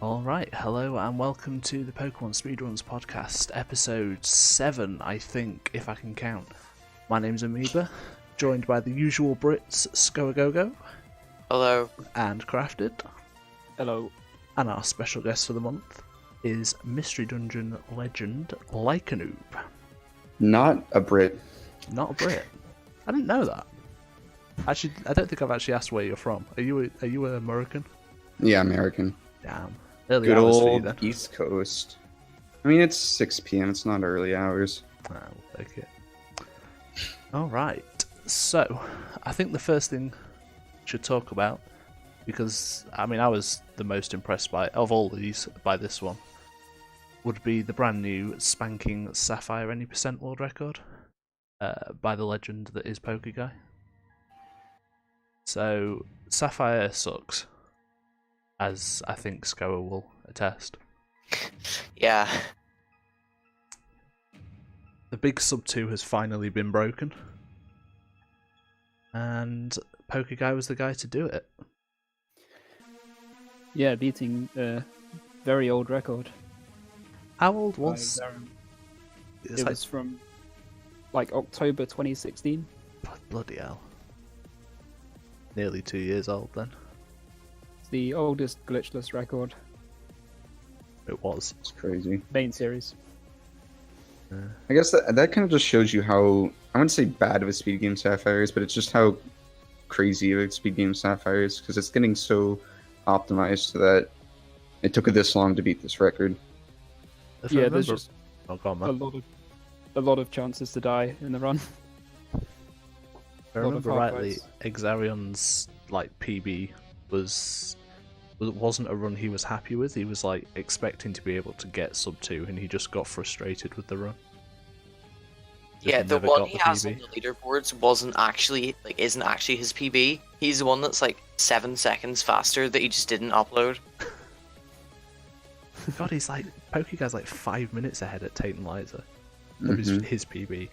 Alright, hello and welcome to the PokemonSpeedruns podcast, episode 7, I think, if I can count. My name's Amoeba, joined by the usual Brits, Scoagogo. Hello. And Crafted. Hello. And our special guest for the month is Mystery Dungeon legend, LikeaN00b. Not a Brit. Not a Brit. I didn't know that. Actually, I don't think I've actually asked where you're from. Are you an American? Yeah, American. Damn. Early Good hours for you old then. East Coast. I mean, it's 6 p.m. It's not early hours. We'll take it. Alright, so I think the first thing we should talk about, because I mean I was the most impressed of all these by this one, would be the brand new spanking Sapphire any percent world record by the legend that is Pokeguy. So Sapphire sucks, as I think Scoa will attest. Yeah. The big sub 2 has finally been broken, and Pokeguy was the guy to do it. Yeah, beating a very old record. How old was it? Was from like October 2016. Bloody hell. Nearly 2 years old then. It's the oldest glitchless record. It was. It's crazy. Main series. I guess that kind of just shows you how, I wouldn't say bad of a speed game Sapphire is, but it's just how crazy of a speed game Sapphire is, because it's getting so optimized so that it took it this long to beat this record. Yeah, there's just go on, man. a lot of chances to die in the run. If I remember rightly, Exarion's like PB wasn't a run he was happy with. He was like expecting to be able to get sub 2, and he just got frustrated with the run. Yeah, the one he has on the leaderboards isn't actually his PB. He's the one that's like 7 seconds faster that he just didn't upload. God, he's like Pokeguy's like 5 minutes ahead at Tate and Liza. That was his PB.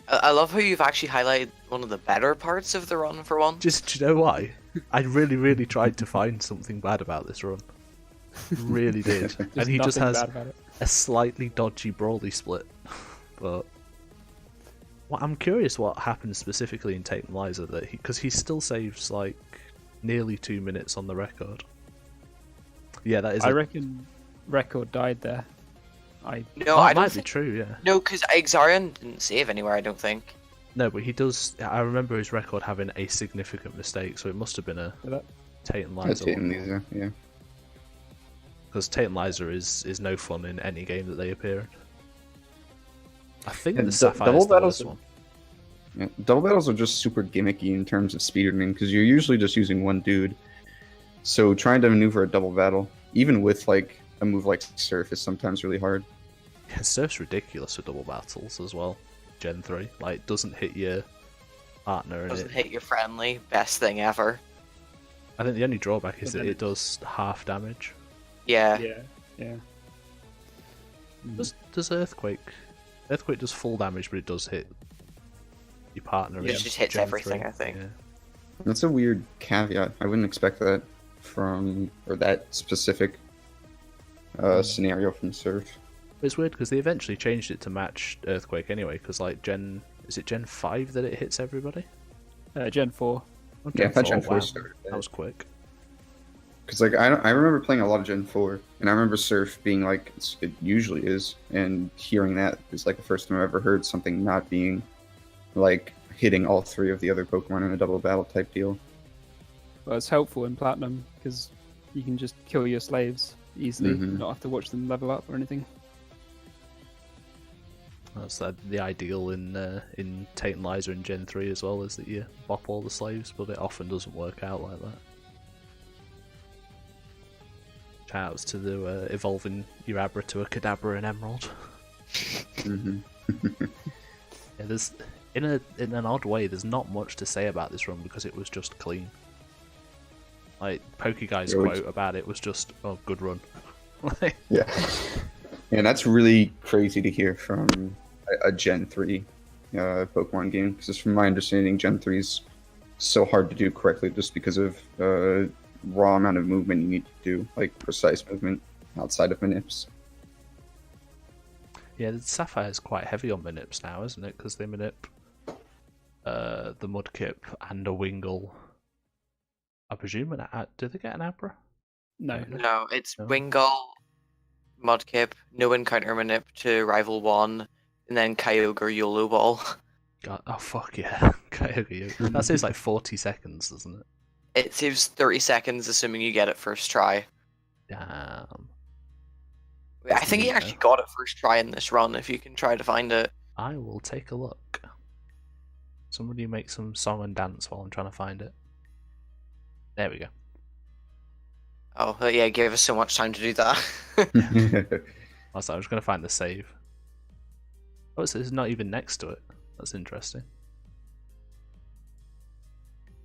I love how you've actually highlighted one of the better parts of the run for one. Do you know why? I really tried to find something bad about this run. Really did. And he just has a slightly dodgy Brawly split. But I'm curious what happened specifically in Tate and Liza, because he still saves like nearly 2 minutes on the record. Yeah, that is. I reckon record died there. No, I don't might be true, yeah. No, because Exarion didn't save anywhere, I don't think. No, but he does. I remember his record having a significant mistake, so it must have been a Tate and Liza. Tate and Liza, yeah. Because Tate and Liza is no fun in any game that they appear in. I think the Sapphire is the worst one. Yeah, double battles are just super gimmicky in terms of speedrunning, because you're usually just using one dude. So trying to maneuver a double battle, even with like a move like Surf, is sometimes really hard. Yeah, Surf's ridiculous for double battles as well. Gen 3, like, doesn't hit your partner and doesn't hit your friendly. Best thing ever. I think the only drawback is that it does half damage. Yeah. Yeah. Does Earthquake does full damage, but it does hit your partner. It just hits Gen everything, 3. I think. Yeah. That's a weird caveat. I wouldn't expect that that specific scenario from Surf. It's weird because they eventually changed it to match Earthquake anyway, because like is it Gen 5 that it hits everybody? Gen 4. Oh, Gen 4, Gen 4 wow. started that was quick. Because like I remember playing a lot of Gen 4, and I remember Surf being like it usually is, and hearing that is like the first time I've ever heard something not being like hitting all 3 of the other Pokemon in a double battle type deal. Well, it's helpful in Platinum because you can just kill your slaves easily, not have to watch them level up or anything. That's the ideal in Tate and Liza in Gen 3 as well, is that you bop all the slaves, but it often doesn't work out like that. Shoutouts to the evolving your Abra to a Kadabra in Emerald. Yeah, there's in an odd way, there's not much to say about this run because it was just clean. Like Pokeguy's quote about it was just, "Oh, good run." Yeah, and that's really crazy to hear from a Gen 3 Pokemon game, because from my understanding, Gen 3 is so hard to do correctly just because of raw amount of movement you need to do, like precise movement outside of manips. Yeah, the Sapphire is quite heavy on manips now, isn't it? Because they manip the Mudkip and a Wingull. I presume do they get an Abra? No. No, it's No. Wingull, Mudkip, no encounter manip to Rival 1, and then Kyogre YOLO Ball. God, oh fuck yeah. Kyogre. That saves like 40 seconds, doesn't it? It saves 30 seconds assuming you get it first try. Damn. I think he actually got it first try in this run, if you can try to find it. I will take a look. Somebody make some song and dance while I'm trying to find it. There we go. Oh, yeah, it gave us so much time to do that. I was going to find the save. Oh, it's not even next to it. That's interesting.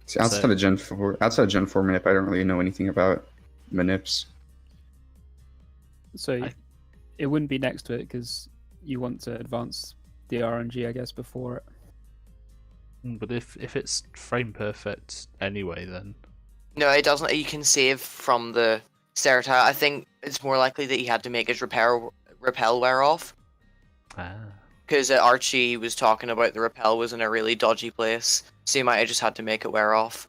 See, outside of Gen 4 manip, I don't really know anything about manips. So it wouldn't be next to it because you want to advance the RNG, I guess, before it. But if it's frame perfect anyway, then No, it doesn't. You can save from the Cerata. I think it's more likely that he had to make his repel wear off. Because Archie was talking about the repel was in a really dodgy place, so he might have just had to make it wear off.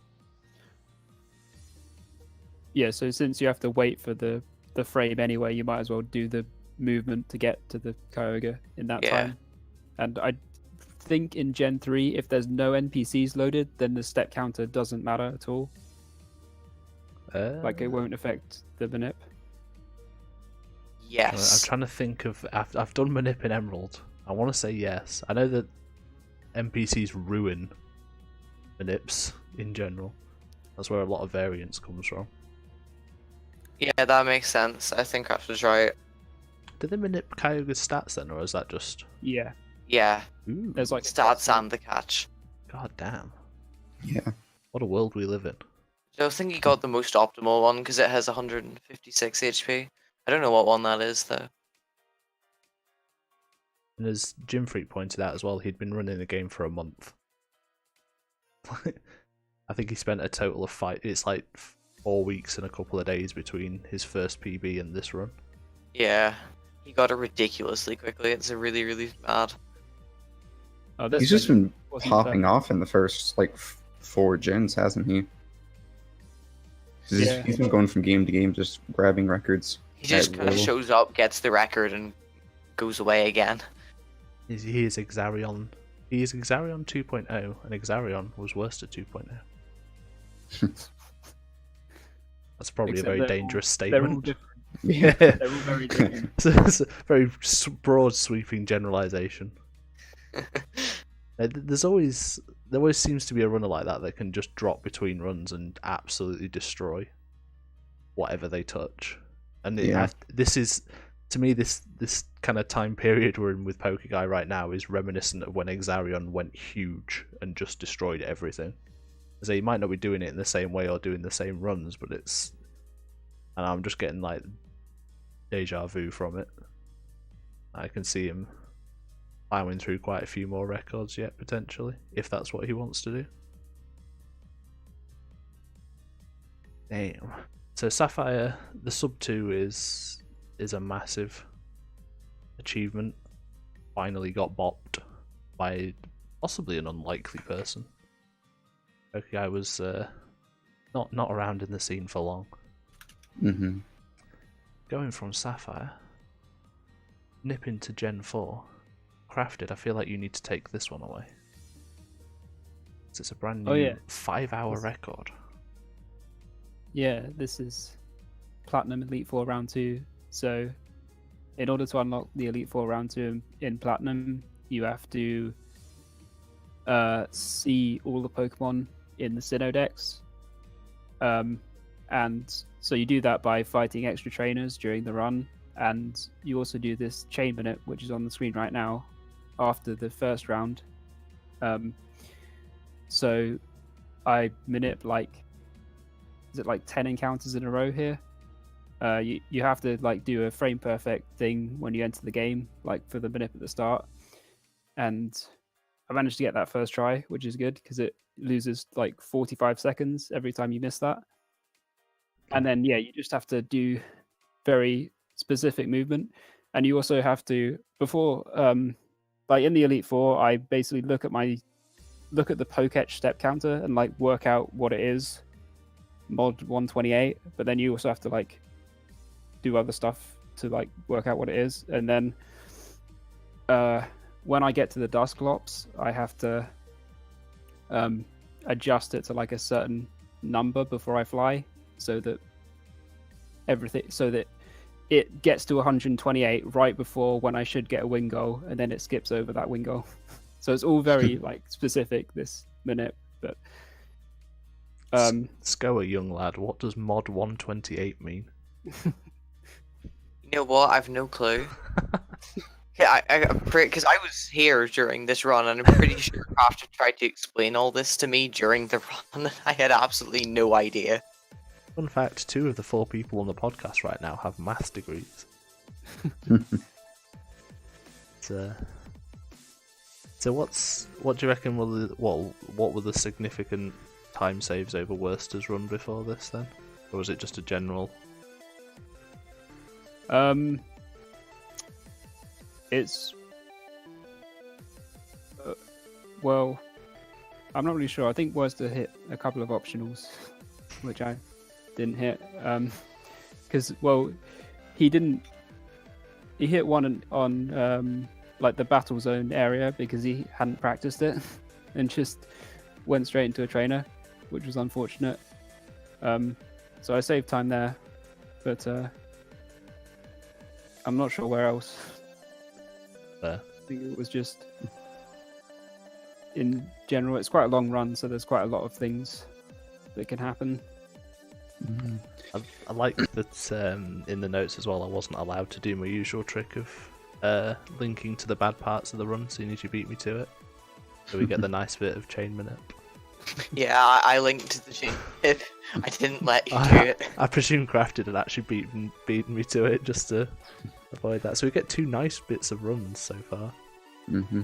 Yeah, so since you have to wait for the frame anyway, you might as well do the movement to get to the Kyogre in that time. And I think in Gen 3, if there's no NPCs loaded, then the step counter doesn't matter at all. Like, it won't affect the manip. Yes. I'm trying to think of... I've done manip in Emerald. I want to say yes. I know that NPCs ruin manips in general. That's where a lot of variance comes from. Yeah, that makes sense. I think Ash was right. Did they manip Kyogre's stats then, or is that just... Yeah. Yeah. Ooh, There's like Stats and the catch. God damn. Yeah. What a world we live in. So I think he got the most optimal one because it has 156 HP. I don't know what one that is though. And as Jim Freak pointed out as well, he'd been running the game for a month. I think he spent a total of it's like 4 weeks and a couple of days between his first PB and this run. Yeah, he got it ridiculously quickly. It's really, really bad. Oh, He's just been popping off in the first like 4 gens, hasn't he? He's been going from game to game, just grabbing records. He just kind of shows up, gets the record, and goes away again. He is Exarion. He is Exarion 2.0, and Exarion was worse at 2.0. That's probably a very dangerous statement. They're all very different. It's a very broad, sweeping generalization. There always seems to be a runner like that can just drop between runs and absolutely destroy whatever they touch. And this is, to me, this kind of time period we're in with Pokeguy right now is reminiscent of when Exarion went huge and just destroyed everything. So you might not be doing it in the same way or doing the same runs, but it's... And I'm just getting, like, deja vu from it. I can see him plowing through quite a few more records yet, potentially, if that's what he wants to do. Damn. So Sapphire, the sub 2 is a massive achievement. Finally got bopped by possibly an unlikely person. Pokeguy was not around in the scene for long. Mm-hmm. Going from Sapphire, nip into Gen 4. Crafted, I feel like you need to take this one away. It's a brand new 5-hour record. Yeah, this is Platinum Elite 4 Round 2. So, in order to unlock the Elite 4 Round 2 in Platinum, you have to see all the Pokemon in the Sinnoh Dex. And so you do that by fighting extra trainers during the run, and you also do this chain minute, which is on the screen right now, after the first round. So I manip like 10 encounters in a row here. You have to like do a frame perfect thing when you enter the game, like for the manip at the start. And I managed to get that first try, which is good because it loses like 45 seconds every time you miss that. And then you just have to do very specific movement, and you also have to before like in the Elite Four, I basically look at the Pokeetch step counter and like work out what it is, mod 128. But then you also have to like do other stuff to like work out what it is, and then when I get to the Dusclops, I have to adjust it to like a certain number before I fly, so that it gets to 128 right before when I should get a wing goal, and then it skips over that wing goal. So it's all very like specific this minute. But Scoa, young lad, what does mod 128 mean? You know what? I've no clue. Yeah, because I was here during this run, and I'm pretty sure Crafter tried to explain all this to me during the run. I had absolutely no idea. Fun fact, 2 of the 4 people on the podcast right now have maths degrees. So what do you reckon what were the significant time saves over Worcester's run before this then? Or was it just a general? It's well, I'm not really sure. I think Worcester hit a couple of optionals, which I didn't hit. Because he hit one on like the battle zone area because he hadn't practiced it and just went straight into a trainer, which was unfortunate. So I saved time there, but I'm not sure where else. I think it was just in general. It's quite a long run, so there's quite a lot of things that can happen. Mm-hmm. I like that in the notes as well. I wasn't allowed to do my usual trick of linking to the bad parts of the run, seeing as you beat me to it. So we get the nice bit of chain minute. Yeah, I linked to the chain minute. I didn't let you do it. I presume Crafted had actually beaten me to it just to avoid that. So we get 2 nice bits of runs so far. Mm-hmm.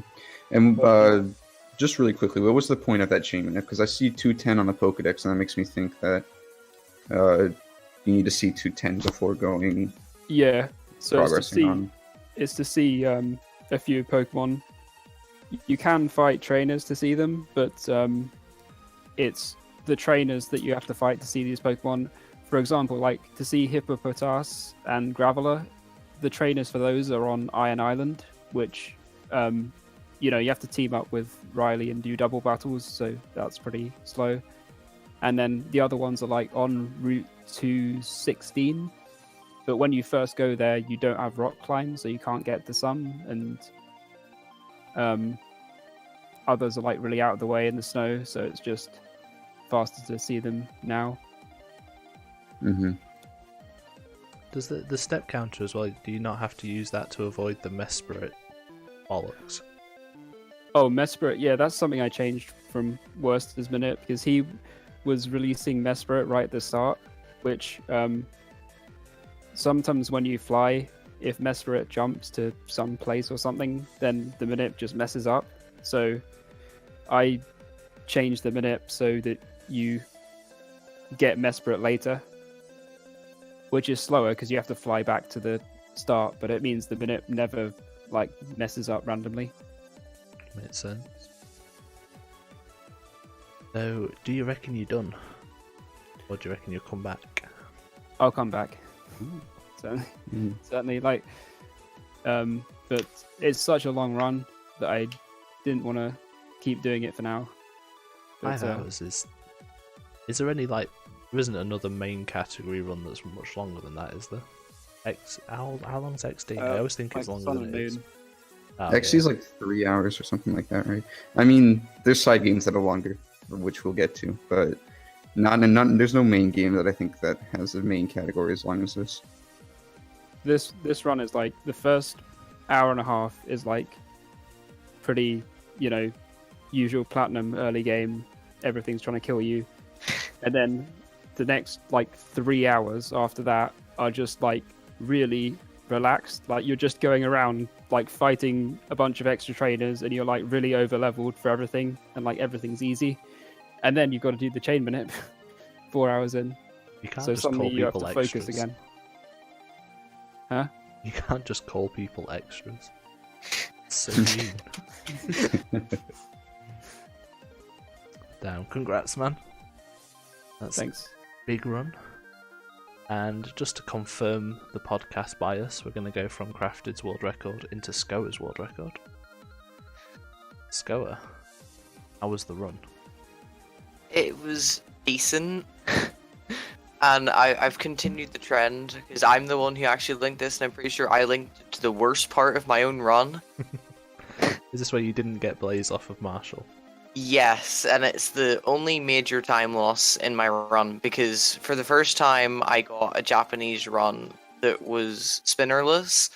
And just really quickly, what was the point of that chain minute? Because I see 210 on the Pokedex, and that makes me think that you need to see 210 before going. Yeah, so progressing it's to see a few Pokemon. You can fight trainers to see them, but it's the trainers that you have to fight to see these Pokemon. For example, like to see Hippopotas and Graveler, the trainers for those are on Iron Island, which you have to team up with Riley and do double battles, so that's pretty slow. And then the other ones are like on Route 216, but when you first go there, you don't have rock climb, so you can't get to some, and others are like really out of the way in the snow, so it's just faster to see them now. Mm-hmm. Does the step counter as well, do you not have to use that to avoid the Mesprit bollocks? Oh, Mesprit, yeah, that's something I changed from Worcester's minute, because he was releasing Mesprit right at the start, which sometimes when you fly, if Mesprit jumps to some place or something, then the minute just messes up. So I changed the minute so that you get Mesprit later, which is slower because you have to fly back to the start, but it means the minute never like messes up randomly. Makes sense. So, do you reckon you're done? Or do you reckon you'll come back? I'll come back. Certainly, like, but it's such a long run that I didn't want to keep doing it for now. But, 5 hours is there any, like, there isn't another main category run that's much longer than that, is there? How long's XD? I always think it's longer than it is. XD is like 3 hours or something like that, right? I mean, there's side games that are longer, which we'll get to, but there's no main game that I think that has a main category as long as this. This run is like the first hour and a half is like pretty, usual Platinum early game. Everything's trying to kill you, and then the next like 3 hours after that are just like really relaxed. Like you're just going around like fighting a bunch of extra trainers, and you're like really over leveled for everything, and like everything's easy. And then you've got to do the chain minute 4 hours in. You can't So just call suddenly you have people to focus extras. again. Huh? You can't just call people extras. It's so mean. Damn, congrats, man. That's Thanks. a big run. And just to confirm the podcast bias, we're going to go from Crafted's world record into Scoa's world record. Scoa, how was the run? It was decent. And I've continued the trend, because I'm the one who actually linked this, and I'm pretty sure I linked it to the worst part of my own run. Is this where you didn't get Blaze off of Marshall? Yes, and it's the only major time loss in my run, because for the first time I got a Japanese run that was spinnerless,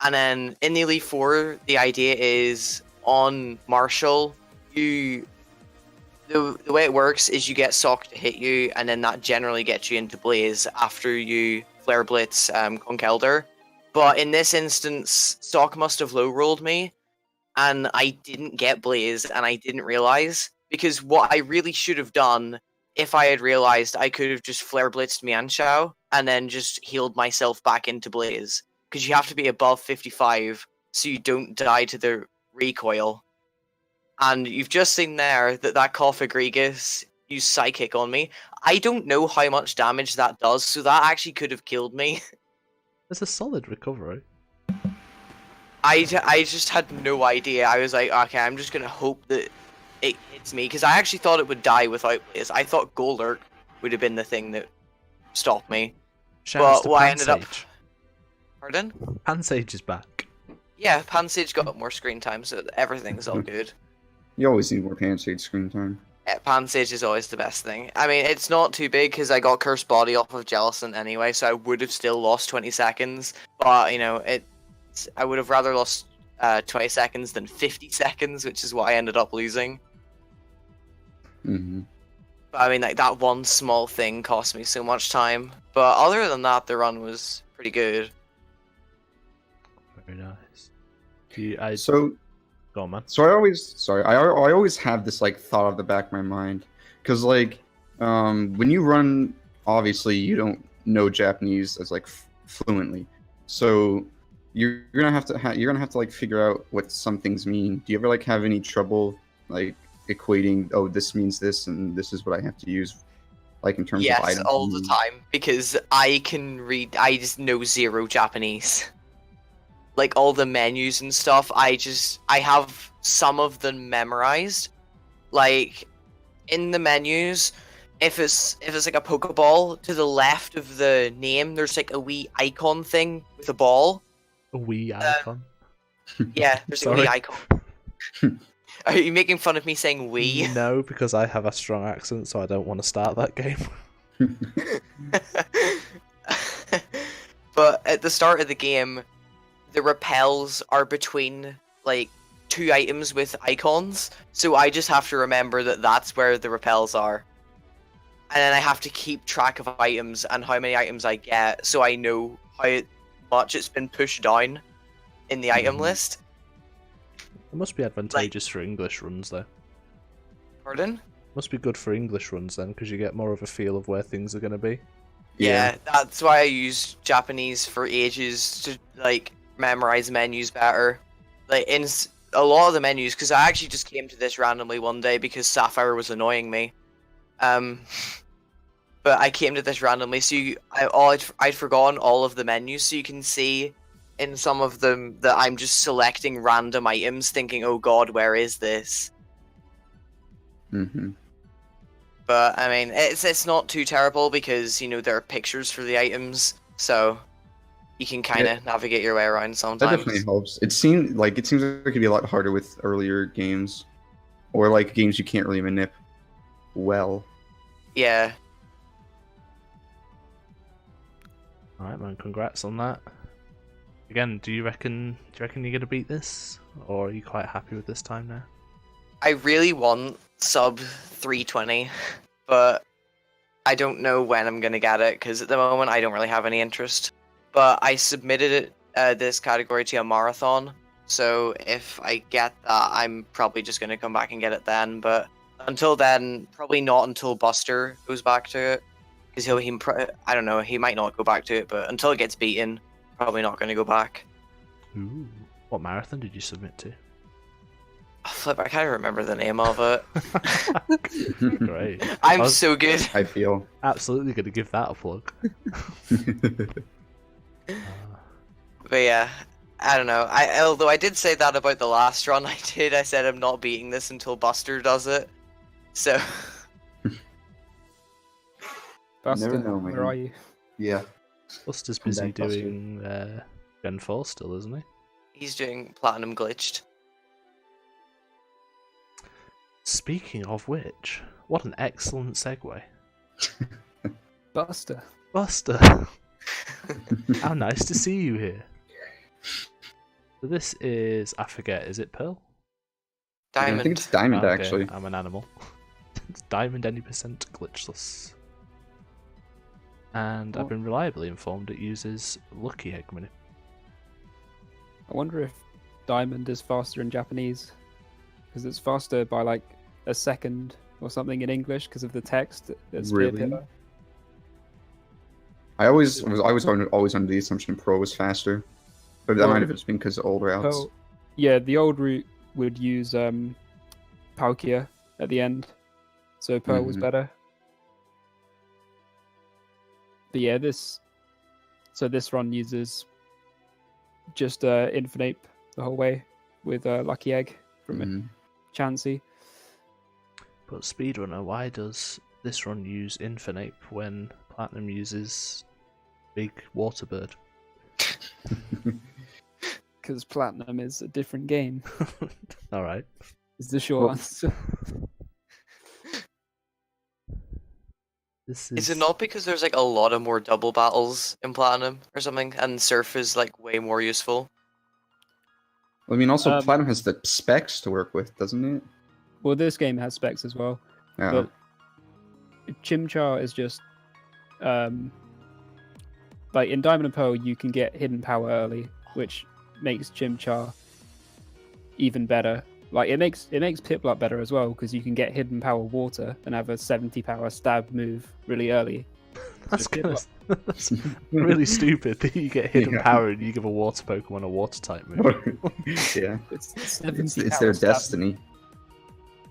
and then in the Elite Four, the idea is on Marshall, the way it works is you get Sock to hit you, and then that generally gets you into Blaze after you Flare Blitz Conkeldurr. But in this instance, Sock must have low rolled me, and I didn't get Blaze, and I didn't realize, because what I really should have done, if I had realized, I could have just Flare Blitzed Mianshao, and then just healed myself back into Blaze, because you have to be above 55, so you don't die to the recoil. And you've just seen there that Koffagrigus used Psychic on me. I don't know how much damage that does, so that actually could have killed me. It's a solid recovery. I just had no idea. I was like, okay, I'm just going to hope that it hits me, because I actually thought it would die without Blaze. I thought Golurk would have been the thing that stopped me. Shouts to what I ended up... Pansage. Pardon? Pansage is back. Yeah, Pansage got more screen time, so everything's all good. You always need more Pansage screen time. Yeah, Pansage is always the best thing. I mean, it's not too big because I got Cursed Body off of Jellicent anyway, so I would have still lost 20 seconds. But, you know, I would have rather lost 20 seconds than 50 seconds, which is what I ended up losing. Mm-hmm. But, I mean, like, that one small thing cost me so much time. But other than that, the run was pretty good. Very nice. Go on, man. So I always have this like thought of the back of my mind, because like when you run, obviously you don't know Japanese as like fluently, so you're gonna have to like figure out what some things mean. Do you ever like have any trouble like equating? Oh, this means this, and this is what I have to use, like in terms of items. Yes, all the time, because I just know zero Japanese. Like all the menus and stuff, I have some of them memorized. Like in the menus, if it's like a Pokeball, to the left of the name, there's like a wee icon thing with a ball. A wee icon. Yeah, there's a wee icon. Are you making fun of me saying wee? No, because I have a strong accent, so I don't want to start that game. But at the start of the game, the repels are between like two items with icons, so I just have to remember that that's where the repels are, and then I have to keep track of items and how many items I get, so I know how much it's been pushed down in the item list. It must be advantageous for English runs, though. Pardon? Must be good for English runs then, because you get more of a feel of where things are going to be. Yeah, that's why I use Japanese for ages, to like memorize menus better. Like in a lot of the menus, because I actually just came to this randomly one day because Sapphire was annoying me. But I came to this randomly, so I'd forgotten all of the menus, so you can see in some of them that I'm just selecting random items, thinking, "Oh God, where is this?" Mm-hmm. But I mean, it's not too terrible because there are pictures for the items, so you can kind of navigate your way around sometimes. That definitely helps. It seems like it could be a lot harder with earlier games, or like games you can't really manip well. Yeah. All right, man. Congrats on that. Again, do you reckon you're gonna beat this, or are you quite happy with this time now? I really want sub 320, but I don't know when I'm gonna get it because at the moment I don't really have any interest. But I submitted it this category to a marathon, so if I get that, I'm probably just gonna come back and get it then. But until then, probably not until Buster goes back to it, Because I don't know, he might not go back to it, but until it gets beaten, probably not going to go back. Ooh. What marathon did you submit to? Oh, flip, I can't remember the name of it. Great. I'm so good. I feel. Absolutely going to give that a plug. But yeah, I don't know. Although I did say that about the last run I did. I said I'm not beating this until Buster does it. So. Buster, Never know, man. where are you? Yeah. Buster's Come busy back, Buster. doing Gen 4 still, isn't he? He's doing Platinum Glitched. Speaking of which, what an excellent segue. Buster. Buster! How nice to see you here. So this is, I forget, is it Pearl? Diamond. I think it's Diamond, Okay, actually. I'm an animal. It's Diamond any% glitchless. And I've been reliably informed it uses Lucky Egg Mini. I wonder if Diamond is faster in Japanese, because it's faster by like a second or something in English because of the text. That's Really? I was always under the assumption Pro was faster, but that might have just been because of old routes. Well, yeah, the old route would use Palkia at the end, so Pearl was better. But yeah, this run uses just Infinite the whole way with Lucky Egg from Chansey. But Speedrunner, why does this run use Infinite when Platinum uses Big Waterbird? Because Platinum is a different game. Alright. Is the short answer. Is it not because there's like a lot of more double battles in Platinum or something, and Surf is like way more useful? I mean, also Platinum has the specs to work with, doesn't it? Well, this game has specs as well. Yeah. But Chimchar is just like in Diamond and Pearl, you can get hidden power early, which makes Chimchar even better. Like it makes Piplup better as well because you can get hidden power water and have a 70 power stab move really early. That's really stupid that you get hidden power and you give a water Pokemon a water type move. Yeah, it's their destiny.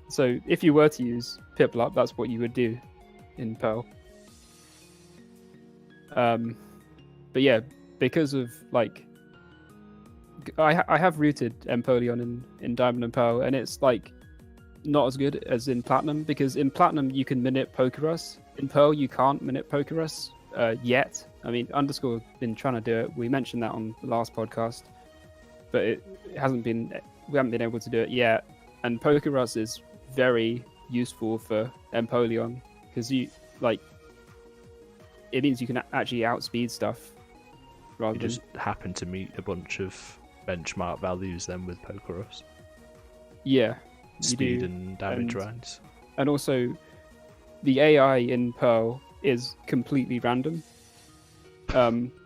So if you were to use Piplup, that's what you would do in Pearl. But yeah, because of like, I have rooted Empoleon in Diamond and Pearl, and it's like not as good as in Platinum because in Platinum you can minute Pokerus. In Pearl you can't minute Pokerus yet. I mean, Underscore been trying to do it. We mentioned that on the last podcast, but we haven't been able to do it yet. And Pokerus is very useful for Empoleon because it means you can actually outspeed stuff. You just happen to meet a bunch of benchmark values then with Pokerus. Yeah. Speed and damage rounds. And also, the AI in Pearl is completely random.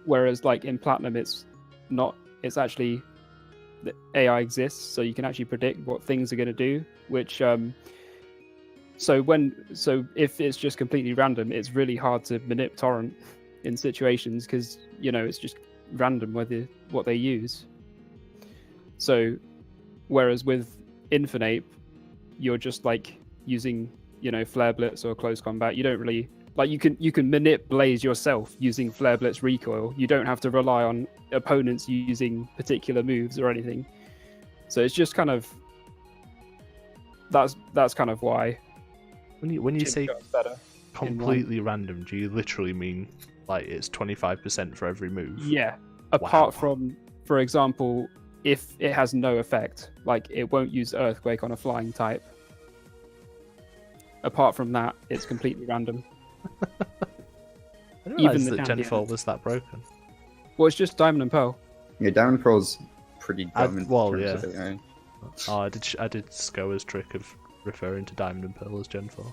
Whereas like in Platinum, it's not. It's actually the AI exists, so you can actually predict what things are going to do. Which so if it's just completely random, it's really hard to manip Torrent in situations because it's just random what they use. So whereas with Infinite, you're just like using Flare Blitz or Close Combat. You don't really like you can manip Blaze yourself using Flare Blitz recoil. You don't have to rely on opponents using particular moves or anything. So it's just kind of that's kind of why. When you say completely random, do you literally mean like it's 25% for every move? Yeah. Apart from, for example, if it has no effect, like it won't use Earthquake on a flying type. Apart from that, it's completely random. I didn't realize that Gen 4 was that broken. Well, it's just Diamond and Pearl. Yeah, Diamond and Pearl's pretty dumb in terms yeah. of AI. Oh, I did Scoa's trick of referring to Diamond and Pearl as Gen 4.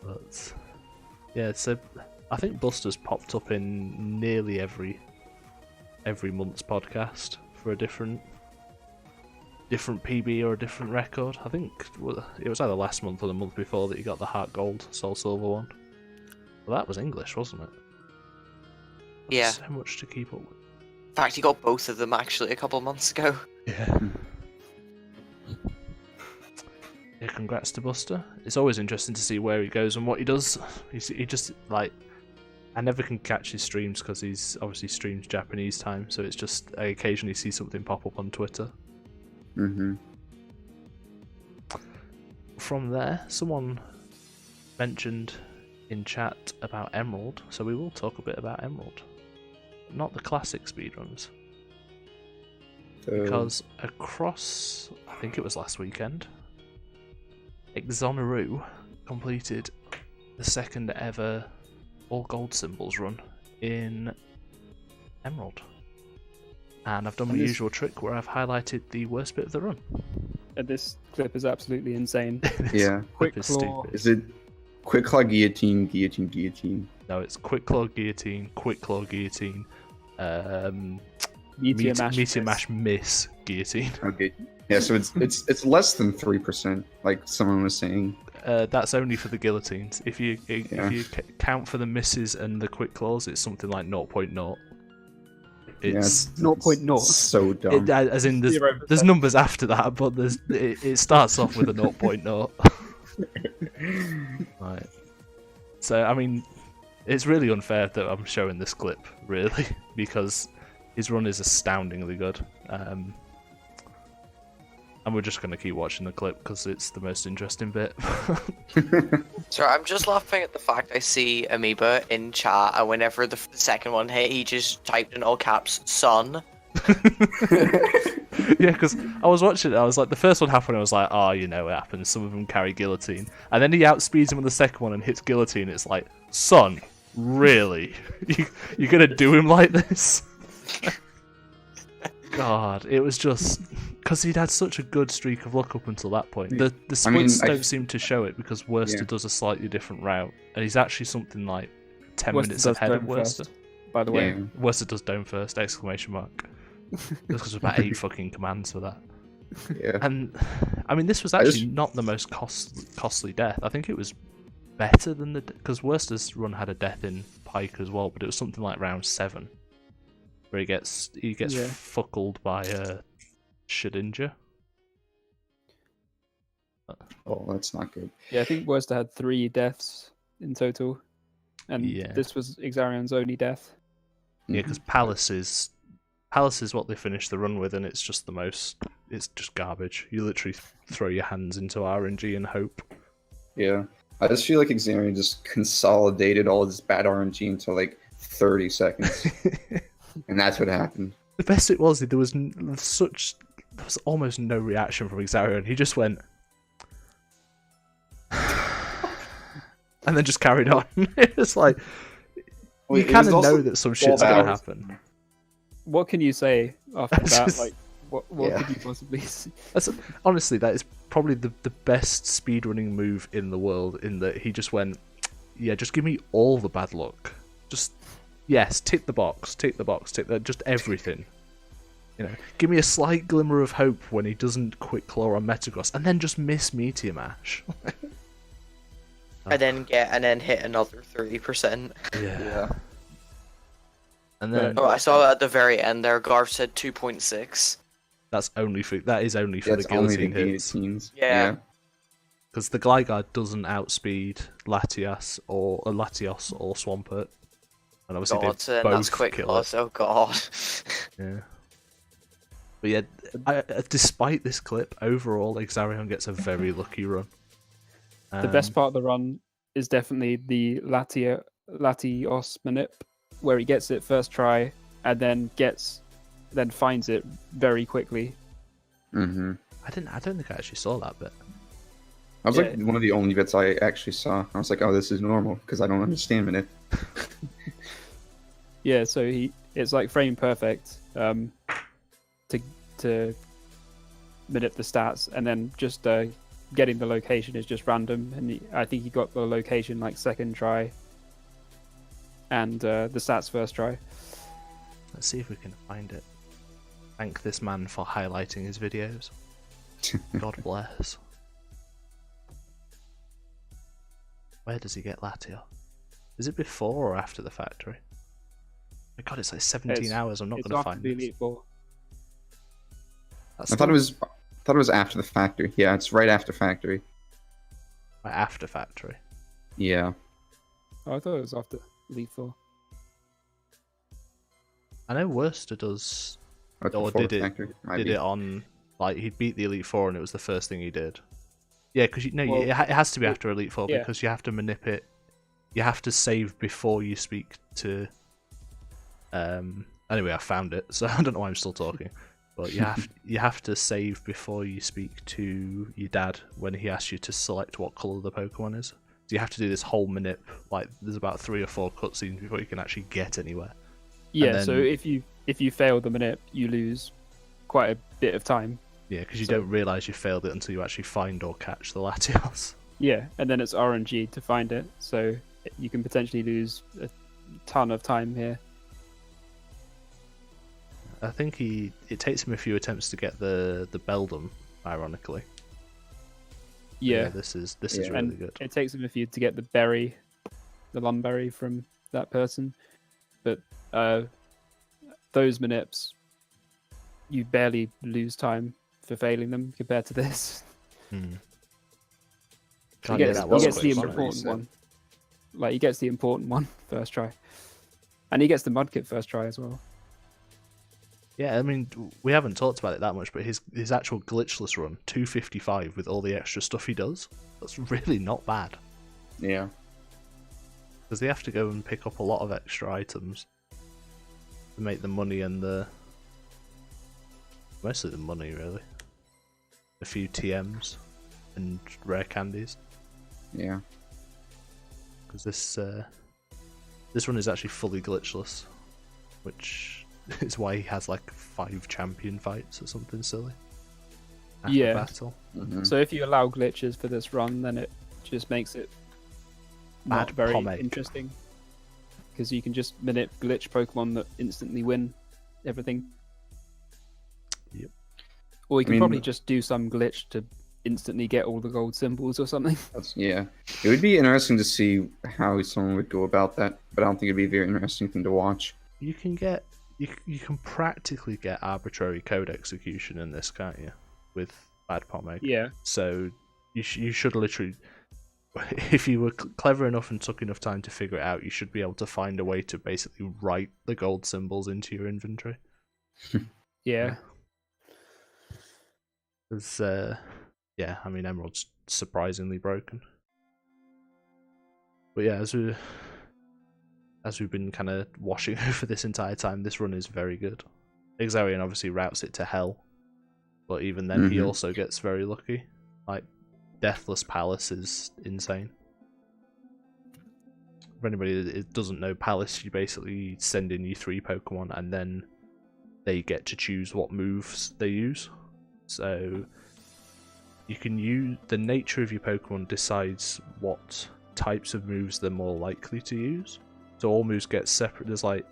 But yeah, so I think Buster's popped up in nearly every month's podcast for a different different PB or a different record. I think it was either last month or the month before that he got the Heart Gold Soul Silver one. Well, that was English, wasn't it? Yeah. So much to keep up with. In fact, he got both of them actually a couple months ago. Yeah. Yeah, congrats to Buster. It's always interesting to see where he goes and what he does. He just, like, I never can catch his streams because he's obviously streams Japanese time, so it's just I occasionally see something pop up on Twitter. Mm-hmm. From there, someone mentioned in chat about Emerald, so we will talk a bit about Emerald. Not the classic speedruns. Because across, I think it was last weekend, Exarion completed the second ever all gold symbols run in Emerald. And I've done my usual trick where I've highlighted the worst bit of the run. And this clip is absolutely insane. Yeah. Quick claw. Is it quick claw guillotine, guillotine, guillotine? No, it's quick claw guillotine, quick claw guillotine, Meteor mash miss guillotine. Okay. Yeah, so it's less than 3%, like someone was saying. That's only for the guillotines. If you count for the misses and the quick claws, it's something like 0.0. It's 0.0. So dumb. As in, there's numbers after that, but it starts off with a 0.0. Right. So I mean, it's really unfair that I'm showing this clip, really, because his run is astoundingly good. And we're just going to keep watching the clip because it's the most interesting bit. Sorry, I'm just laughing at the fact I see Amoeba in chat, and whenever the second one hit, he just typed in all caps, son. Yeah, because I was watching it, I was like, the first one happened, I was like, oh, you know, it happens, some of them carry guillotine. And then he outspeeds him with the second one and hits guillotine, it's like, son, really? You're going to do him like this? God, it was just... Because he'd had such a good streak of luck up until that point. The splits don't seem to show it because Worcester does a slightly different route. And he's actually something like 10 minutes ahead of Worcester. By the way. Yeah. Worcester does dome first, exclamation mark. Because there's about 8 fucking commands for that. Yeah. And, I mean, this was actually not the most costly death. I think it was better than the... Because Worcester's run had a death in Pike as well, but it was something like round 7. Where he gets fuckled by Shedinja. Oh, that's not good. Yeah, I think Worcester had 3 deaths in total. And this was Exarion's only death. Yeah, because Palace is what they finished the run with, and it's just the most... It's just garbage. You literally throw your hands into RNG and hope. Yeah. I just feel like Exarion just consolidated all this bad RNG into like 30 seconds. And that's what happened. The best bit was there was almost no reaction from Exarion. He just went, and then just carried on. It's like you kind of know that some shit's going to happen. What can you say after that? Like, what could you possibly say? Honestly, that is probably the best speedrunning move in the world. In that he just went, just give me all the bad luck. Just. Yes, tick the box, just everything. You know, give me a slight glimmer of hope when he doesn't quick claw on Metagross, and then just miss Meteor Mash. And then hit another 30%. Yeah. And then I saw at the very end there, Garth said 2.6. That is only for the guillotine hits. Yeah. Because the Gligar doesn't outspeed Latias or Swampert. And obviously that's quick claws. Oh god. Yeah. But yeah, despite this clip, overall Exarion gets a very lucky run. The best part of the run is definitely the Latios manip, where he gets it first try and then finds it very quickly. Mm-hmm. I don't think I actually saw that bit. I was like one of the only bits I actually saw. I was like, oh, this is normal because I don't understand manip. Yeah, so it's like frame perfect to manip the stats, and then just getting the location is just random. And I think he got the location like second try, and the stats first try. Let's see if we can find it. Thank this man for highlighting his videos. God bless. Where does he get Latios? Is it before or after the factory? My God, it's like 17 hours. I'm not going to find the this. Elite Four. I thought it was after the factory. Yeah, it's right after factory. Right after factory. Yeah. Oh, I thought it was after Elite Four. I know Worcester does, Right or before did it factory. did it on, like, he beat the Elite Four and it was the first thing he did. Yeah, because it has to be after Elite Four because you have to manipulate. You have to save before you speak to. Anyway, I found it, so I don't know why I'm still talking. But you have to save before you speak to your dad when he asks you to select what colour the Pokemon is. So you have to do this whole manip. Like, there's about 3 or 4 cutscenes before you can actually get anywhere. Yeah, then, so if you fail the manip, you lose quite a bit of time. Yeah, because you don't realise you failed it until you actually find or catch the Latios. Yeah, and then it's RNG to find it, so you can potentially lose a ton of time here. I think it takes him a few attempts to get the Beldum, ironically. Yeah, this is really good. It takes him a few to get the berry, the Lumberry from that person, but those manips, you barely lose time for failing them compared to this. He gets the important one. Like, he gets the important one first try, and he gets the Mudkip first try as well. Yeah, I mean, we haven't talked about it that much, but his actual glitchless run, 255 with all the extra stuff he does, that's really not bad. Yeah. Because they have to go and pick up a lot of extra items to make the money and mostly the money, really. A few TMs and rare candies. Yeah. Because this one is actually fully glitchless, which is why he has like 5 champion fights or something silly after battle. Mm-hmm. So if you allow glitches for this run, then it just makes it not very interesting. Because you can just minute glitch Pokemon that instantly win everything. Yep. Or you can probably just do some glitch to instantly get all the gold symbols or something. Yeah. It would be interesting to see how someone would go about that, but I don't think it'd be a very interesting thing to watch. You can get you can practically get arbitrary code execution in this, can't you? With bad Pomeg. Yeah. So you should literally, if you were clever enough and took enough time to figure it out, you should be able to find a way to basically write the gold symbols into your inventory. Yeah. Because, yeah, I mean, Emerald's surprisingly broken. But yeah, as we've been kind of washing over this entire time, this run is very good. Exarion obviously routes it to hell, but even then he also gets very lucky. Like, Deathless Palace is insane. For anybody that doesn't know Palace, you basically send in your 3 Pokemon and then they get to choose what moves they use. So you can use the nature of your Pokemon decides what types of moves they're more likely to use. So all moves get separate. There's like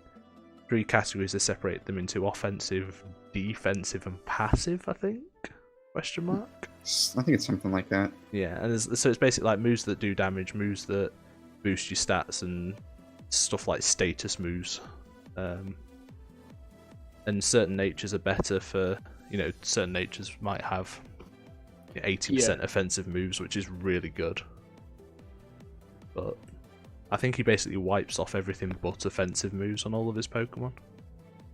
3 categories that separate them into offensive, defensive, and passive, I think? Question mark? I think it's something like that. Yeah, and so it's basically like moves that do damage, moves that boost your stats, and stuff like status moves. And certain natures are better for, certain natures might have 80% offensive moves, which is really good. But I think he basically wipes off everything but offensive moves on all of his Pokemon.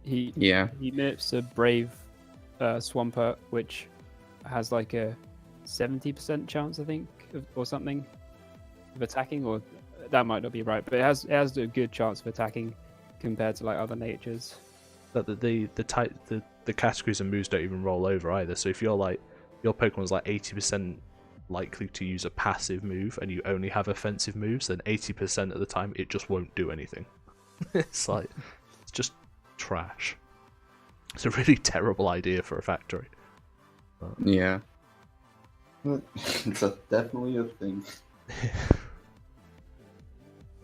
He minutes a Brave Swampert, which has like a 70% chance, I think, or something, of attacking, or that might not be right, but it has a good chance of attacking compared to like other natures. But the categories and moves don't even roll over either. So if you're like, your Pokemon's like 80% likely to use a passive move and you only have offensive moves, then 80% of the time it just won't do anything. It's just trash. It's a really terrible idea for a factory. But... yeah. It's definitely a thing.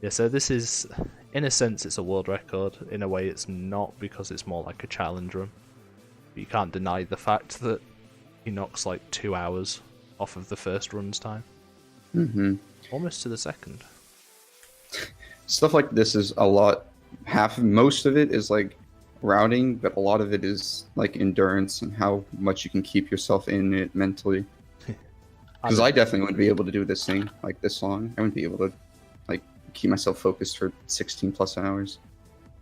Yeah, so this is, in a sense, it's a world record. In a way, it's not, because it's more like a challenge run. But you can't deny the fact that he knocks like 2 hours off of the first run's time. Mm-hmm. Almost to the second. Stuff like this is a lot. Most of it is like routing, but a lot of it is like endurance and how much you can keep yourself in it mentally. Because I definitely wouldn't be able to do this thing like this long. I wouldn't be able to like keep myself focused for 16 plus hours.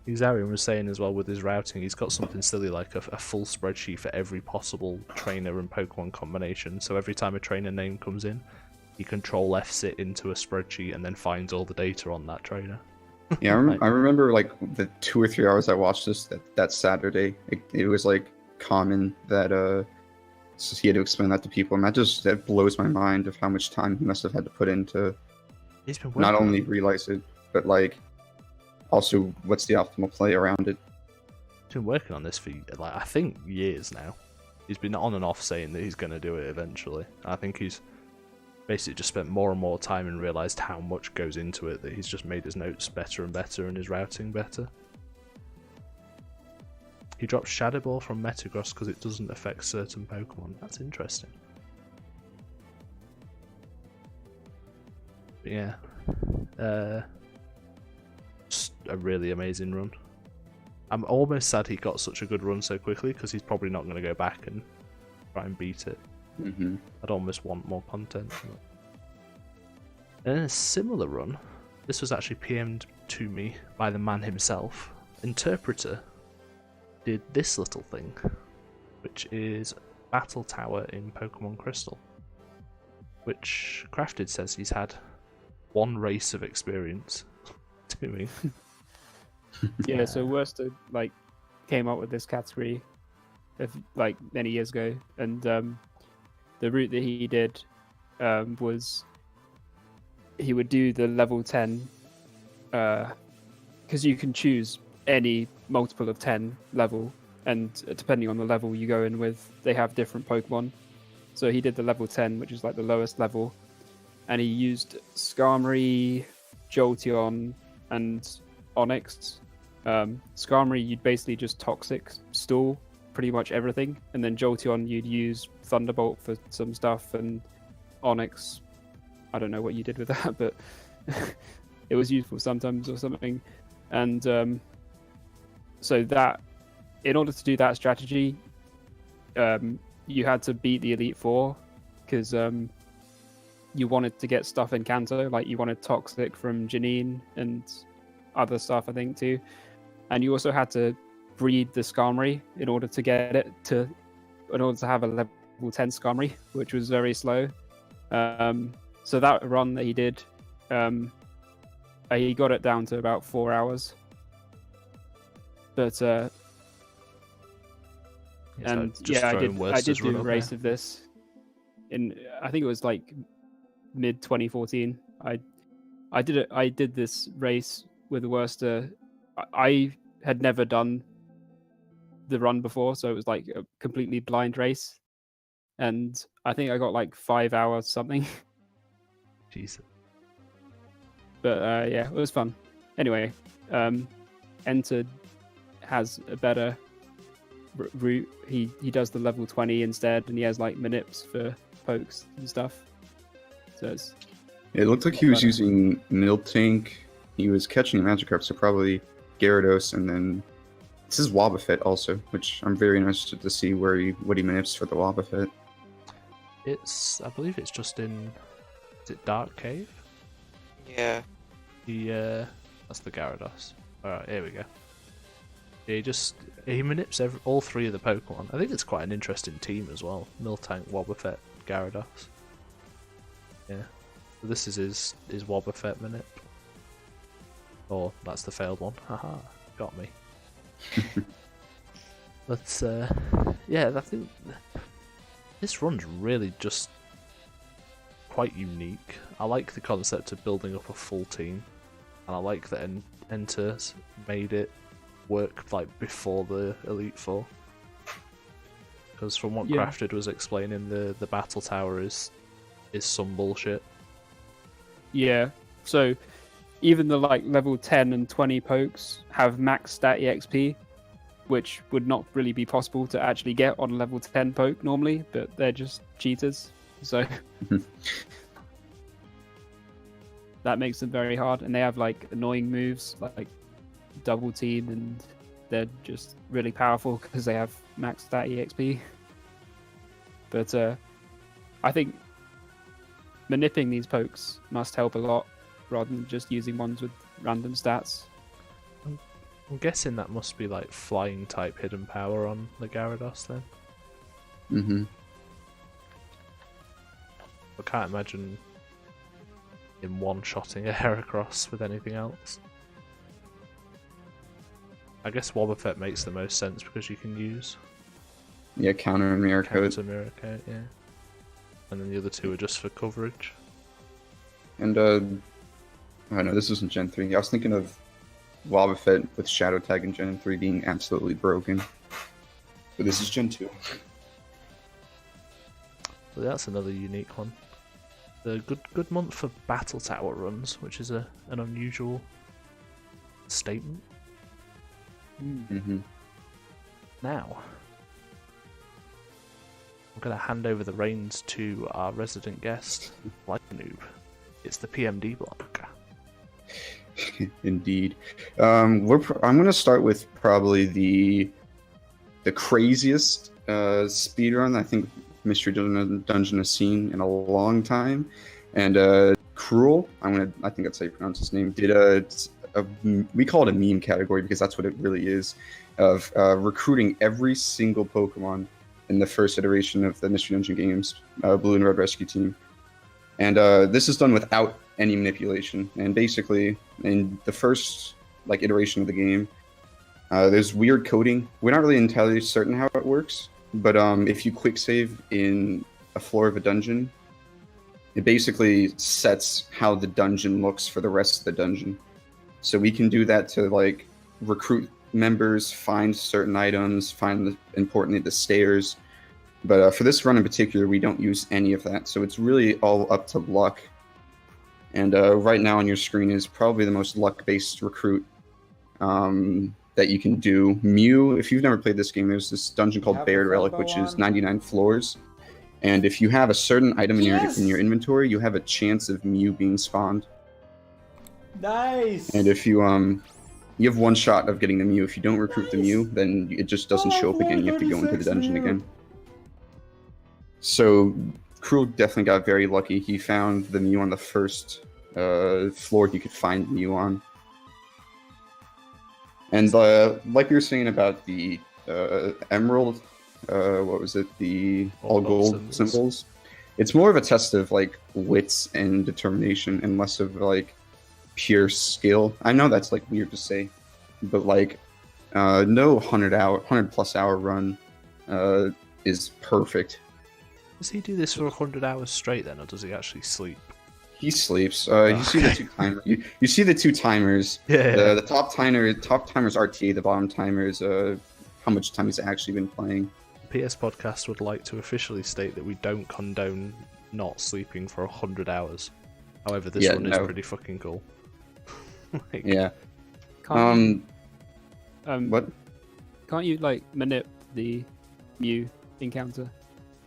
Exarion was saying as well with his routing, he's got something silly like a full spreadsheet for every possible trainer and Pokemon combination. So every time a trainer name comes in, he Control F's it into a spreadsheet and then finds all the data on that trainer. Yeah, I remember like the 2 or 3 hours I watched this that Saturday. It was like common that so he had to explain that to people, and that blows my mind of how much time he must have had to put into not only realize it, but like also what's the optimal play around it. He's been working on this for like I think years now. He's been on and off saying that he's going to do it eventually. I think he's basically just spent more and more time and realised how much goes into it, that he's just made his notes better and better and his routing better. He drops Shadow Ball from Metagross because it doesn't affect certain Pokemon. That's interesting. But yeah. Just a really amazing run. I'm almost sad he got such a good run so quickly because he's probably not going to go back and try and beat it. Mm-hmm. I'd almost want more content. And in a similar run, this was actually PM'd to me by the man himself. entrpntr did this little thing, which is Battle Tower in Pokemon Crystal, which Crafted says he's had 1 race of experience doing. Yeah, so Worcester like came up with this category of like many years ago, and the route that he did was he would do the level 10 because you can choose any multiple of 10 level, and depending on the level you go in with, they have different Pokemon. So he did the level 10, which is like the lowest level, and he used Skarmory, Jolteon, and Onix. Skarmory, you'd basically just Toxic stall pretty much everything, and then Jolteon you'd use Thunderbolt for some stuff, and Onix, I don't know what you did with that, but it was useful sometimes or something. And so that, in order to do that strategy, you had to beat the Elite Four, because you wanted to get stuff in Kanto, like you wanted Toxic from Janine and other stuff, I think, too. And you also had to breed the Skarmory in order to get it to, in order to have a level 10 Skarmory, which was very slow. So that run that he did, he got it down to about 4 hours. But I did do a race of this in, I think it was like mid 2014. I did this race with Worcester. I had never done the run before, so it was like a completely blind race, and I think I got like 5 hours something. Jesus. But yeah, it was fun. Anyway, Enter has a better route. He does the level 20 instead, and he has like manips for pokes and stuff. So it looked like he was using Miltank. He was catching a Magikarp, so probably Gyarados, and then this is Wobbuffet also, which I'm very interested to see what he manips for the Wobbuffet. I believe it's just in, is it Dark Cave? Yeah. That's the Gyarados. Alright, here we go. He manips all 3 of the Pokemon. I think it's quite an interesting team as well. Miltank, Wobbuffet, Gyarados. Yeah. So this is his Wobbuffet manip. Or that's the failed one. Haha, got me. But yeah, I think this run's really just quite unique. I like the concept of building up a full team, and I like that Enter's made it work like before the Elite Four. Because from what Crafted was explaining, the Battle Tower is some bullshit. Yeah, so even the like level 10 and 20 pokes have max stat EXP, which would not really be possible to actually get on a level 10 poke normally, but they're just cheaters. So that makes them very hard, and they have like annoying moves like double team, and they're just really powerful because they have max stat EXP. But I think manipping these pokes must help a lot rather than just using ones with random stats. I'm guessing that must be like flying type hidden power on the Gyarados then. Mm-hmm. I can't imagine him one-shotting a Heracross with anything else. I guess Wobbuffet makes the most sense because you can use Counter and Mirror Coat. Counter, Mirror Coat, yeah. And then the other two are just for coverage. And oh no, this isn't Gen 3. I was thinking of Wobbuffet with Shadow Tag in Gen 3 being absolutely broken. But this is Gen 2. Well, that's another unique one. The good month for Battle Tower runs, which is an unusual statement. Mm-hmm. Now, I'm going to hand over the reins to our resident guest, LikeaNoob. It's the PMD block. Indeed. I'm going to start with probably the craziest speedrun I think Mystery Dungeon has seen in a long time. And Cruel, I think that's how you pronounce his name, did we call it a meme category because that's what it really is, of recruiting every single Pokemon in the first iteration of the Mystery Dungeon games, Blue and Red Rescue Team. And this is done without any manipulation. And basically, in the first iteration of the game, there's weird coding. We're not really entirely certain how it works, but if you quick save in a floor of a dungeon, it basically sets how the dungeon looks for the rest of the dungeon. So we can do that to recruit members, find certain items, find importantly the stairs. But for this run in particular, we don't use any of that. So it's really all up to luck. And right now on your screen is probably the most luck-based recruit that you can do. Mew, if you've never played this game, there's this dungeon called Baird Relic, which is 99 floors. And if you have a certain item in your inventory, you have a chance of Mew being spawned. Nice! And if you have one shot of getting the Mew. If you don't recruit the Mew, then it just doesn't show up again. You have to go into the dungeon again. So Cruel definitely got very lucky. He found the Mew on the first floor he could find Mew on. And like we were saying about the Emerald, what was it? The all gold symbols. It's more of a test of wits and determination, and less of pure skill. I know that's weird to say, but no 100+ hour run is perfect. Does he do this for 100 hours straight then, or does he actually sleep? He sleeps. You see the two timers. You see the two timers. Yeah. The top timer's RTA. The bottom timer's how much time he's actually been playing. PS Podcast would like to officially state that we don't condone not sleeping for 100 hours. However, this one is pretty fucking cool. Yeah. What? Can't you manip the Mew encounter?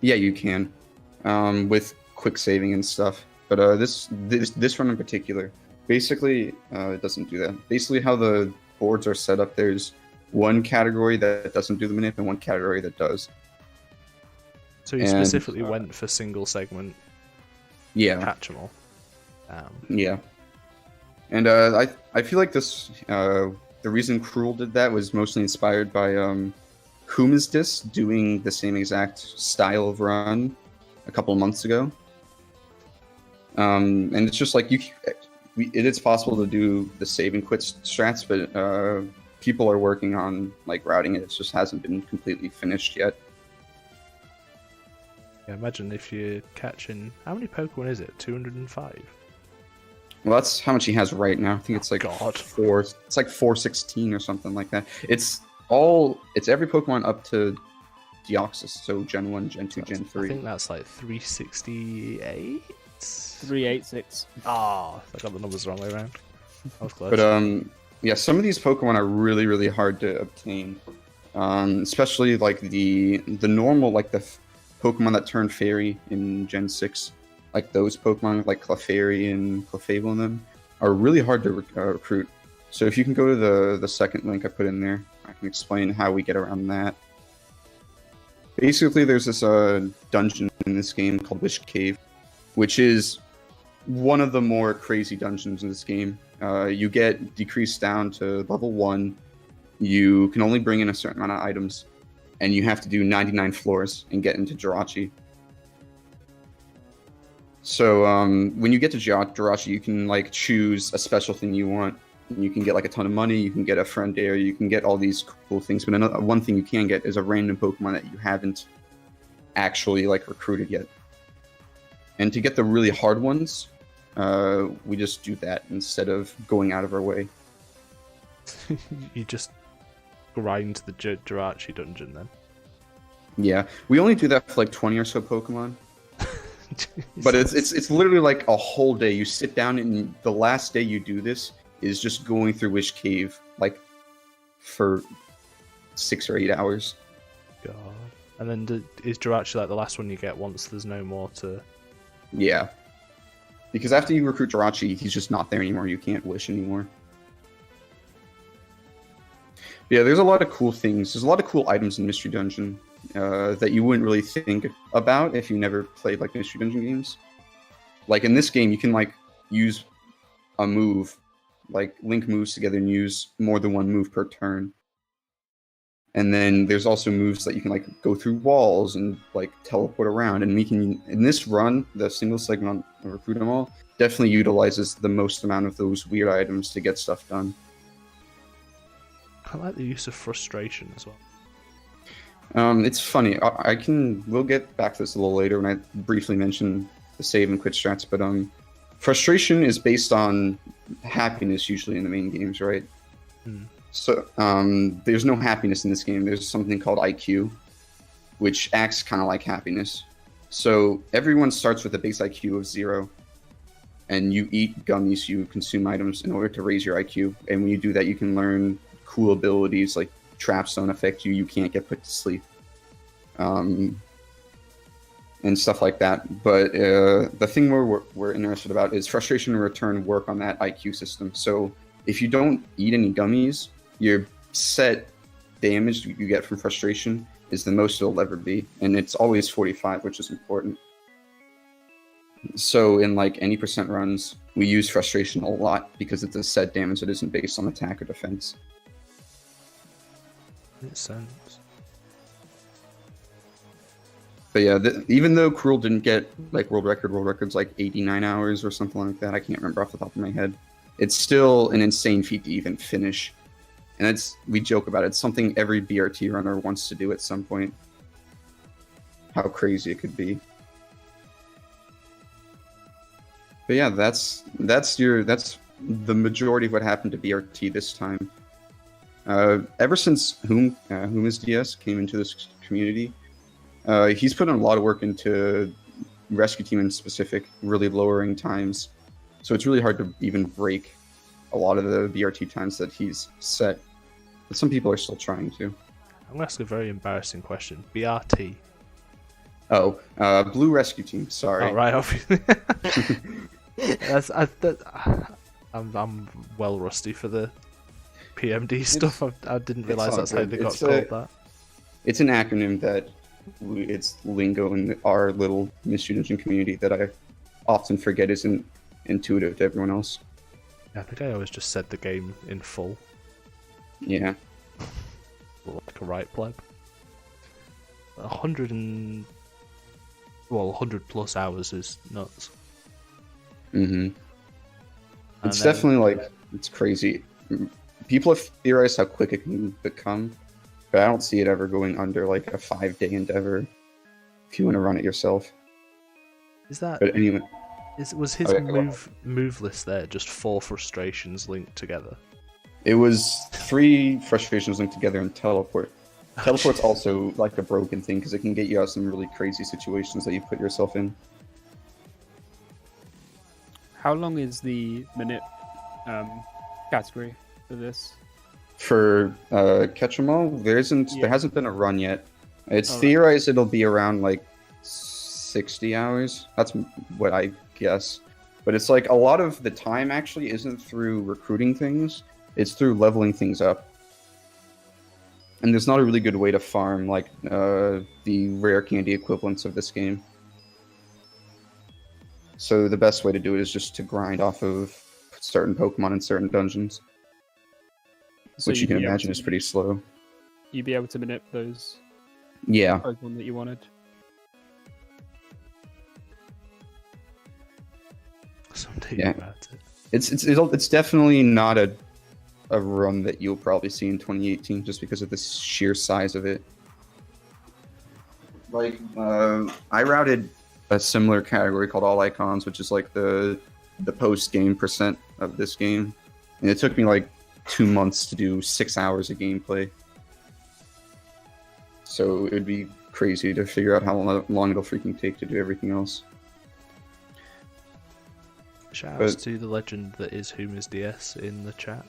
Yeah, you can, with quick saving and stuff. But this run in particular, basically, it doesn't do that. Basically, how the boards are set up, there's one category that doesn't do the manip and one category that does. So he specifically went for single segment. Yeah. Catch 'em all. Yeah. And I feel like this the reason Cruel did that was mostly inspired by Kuma's Dis doing the same exact style of run a couple of months ago. And it's just it is possible to do the save and quit strats, but people are working on routing it. It just hasn't been completely finished yet. Yeah, imagine if you're catching, how many Pokemon is it? 205? Well, that's how much he has right now. I think it's 4. It's 416 or something like that. It's every Pokemon up to Deoxys, so Gen 1, Gen 2, Gen 3. I think that's 368? 386. I got the numbers the wrong way around. I was close. But yeah, some of these Pokemon are really, really hard to obtain. Especially like the normal, like the Pokemon that turn fairy in Gen 6, like those Pokemon like Clefairy and Clefable and them are really hard to recruit. So if you can go to the second link I put in there, I can explain how we get around that. Basically, there's this dungeon in this game called Wish Cave, which is one of the more crazy dungeons in this game. You get decreased down to level 1. You can only bring in a certain amount of items, and you have to do 99 floors and get into Jirachi. So when you get to Jirachi, you can like choose a special thing you want. You can get like a ton of money, you can get a friend there, you can get all these cool things, but one thing you can get is a random Pokemon that you haven't actually like recruited yet. And to get the really hard ones, we just do that instead of going out of our way. You just grind the Jirachi dungeon then? Yeah, we only do that for like 20 or so Pokemon. But it's literally like a whole day. You sit down and the last day you do this is just going through Wish Cave, like, for 6 or 8 hours. God. And then is Jirachi like the last one you get once there's no more to... Yeah. Because after you recruit Jirachi, he's just not there anymore. You can't wish anymore. Yeah, there's a lot of cool things. There's a lot of cool items in Mystery Dungeon that you wouldn't really think about if you never played, like, Mystery Dungeon games. Like, in this game, you can, like, use a move, like link moves together and use more than one move per turn. And then there's also moves that you can like go through walls and like teleport around. And we can, in this run, the single segment on Recruit 'em All definitely utilizes the most amount of those weird items to get stuff done. I like the use of frustration as well. It's funny. We'll get back to this a little later when I briefly mention the save and quit strats, but frustration is based on happiness usually in the main games, right? So there's no happiness in this game. There's something called IQ, which acts kind of like happiness. So everyone starts with a base IQ of 0, and you eat gummies, you consume items in order to raise your IQ. And when you do that, you can learn cool abilities like traps don't affect you, you can't get put to sleep. And stuff like that. But the thing we're interested about is frustration and return work on that IQ system. So if you don't eat any gummies, your set damage you get from frustration is the most it'll ever be. And it's always 45, which is important. So in like any percent runs, we use frustration a lot because it's a set damage that isn't based on attack or defense. Makes sense. But yeah, even though Cruel didn't get like world record's like 89 hours or something like that, I can't remember off the top of my head. It's still an insane feat to even finish. And we joke about it. It's something every BRT runner wants to do at some point. How crazy it could be. But yeah, that's the majority of what happened to BRT this time. Ever since Huma's DS came into this community, he's put in a lot of work into Rescue Team in specific, really lowering times. So it's really hard to even break a lot of the BRT times that he's set. But some people are still trying to. I'm going to ask a very embarrassing question. BRT? Oh, Blue Rescue Team, sorry. Oh, right, obviously. I'm well rusty for the PMD stuff. I didn't realise that's how they got called that. It's an acronym that it's lingo in our little Mystery Dungeon community that I often forget isn't intuitive to everyone else. Yeah, I think I always just said the game in full. Yeah. Like a right pleb. 100 plus hours is nuts. Mm-hmm. It's definitely like, it's crazy. People have theorized how quick it can become, but I don't see it ever going under like a 5-day endeavor if you want to run it yourself. Is that... But anyway... Was his move list there just 4 frustrations linked together? It was 3 frustrations linked together and teleport. Teleport's also like a broken thing because it can get you out of some really crazy situations that you put yourself in. How long is the minute category for this? For Catch 'em All, there hasn't been a run yet. It's theorized it'll be around like 60 hours. That's what I guess. But it's like a lot of the time actually isn't through recruiting things, it's through leveling things up. And there's not a really good way to farm like the rare candy equivalents of this game. So the best way to do it is just to grind off of certain Pokemon in certain dungeons. So which you can imagine is pretty slow. You'd be able to manipulate those Pokemon that you wanted. Something about it. It's definitely not a run that you'll probably see in 2018 just because of the sheer size of it. Like I routed a similar category called All Icons, which is like the post-game percent of this game, and it took me like 2 months to do 6 hours of gameplay. So it would be crazy to figure out how long it'll freaking take to do everything else. Shoutouts to the legend that is Huma's DS in the chat.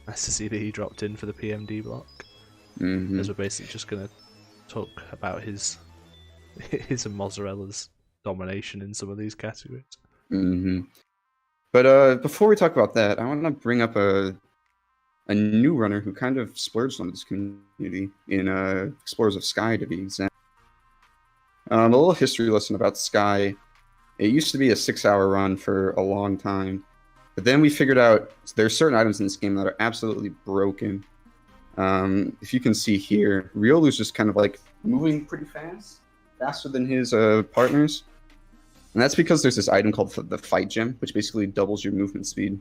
Nice to see that he dropped in for the PMD block. As we're basically just going to talk about his and Mozzarella's domination in some of these categories. But before we talk about that, I want to bring up a new runner who kind of splurged on this community in Explorers of Sky, to be exact. A little history lesson about Sky. It used to be a 6-hour run for a long time, but then we figured out there's certain items in this game that are absolutely broken. If you can see here, Riolu's just kind of like moving pretty fast, faster than his partners. And that's because there's this item called the Fight Gem, which basically doubles your movement speed.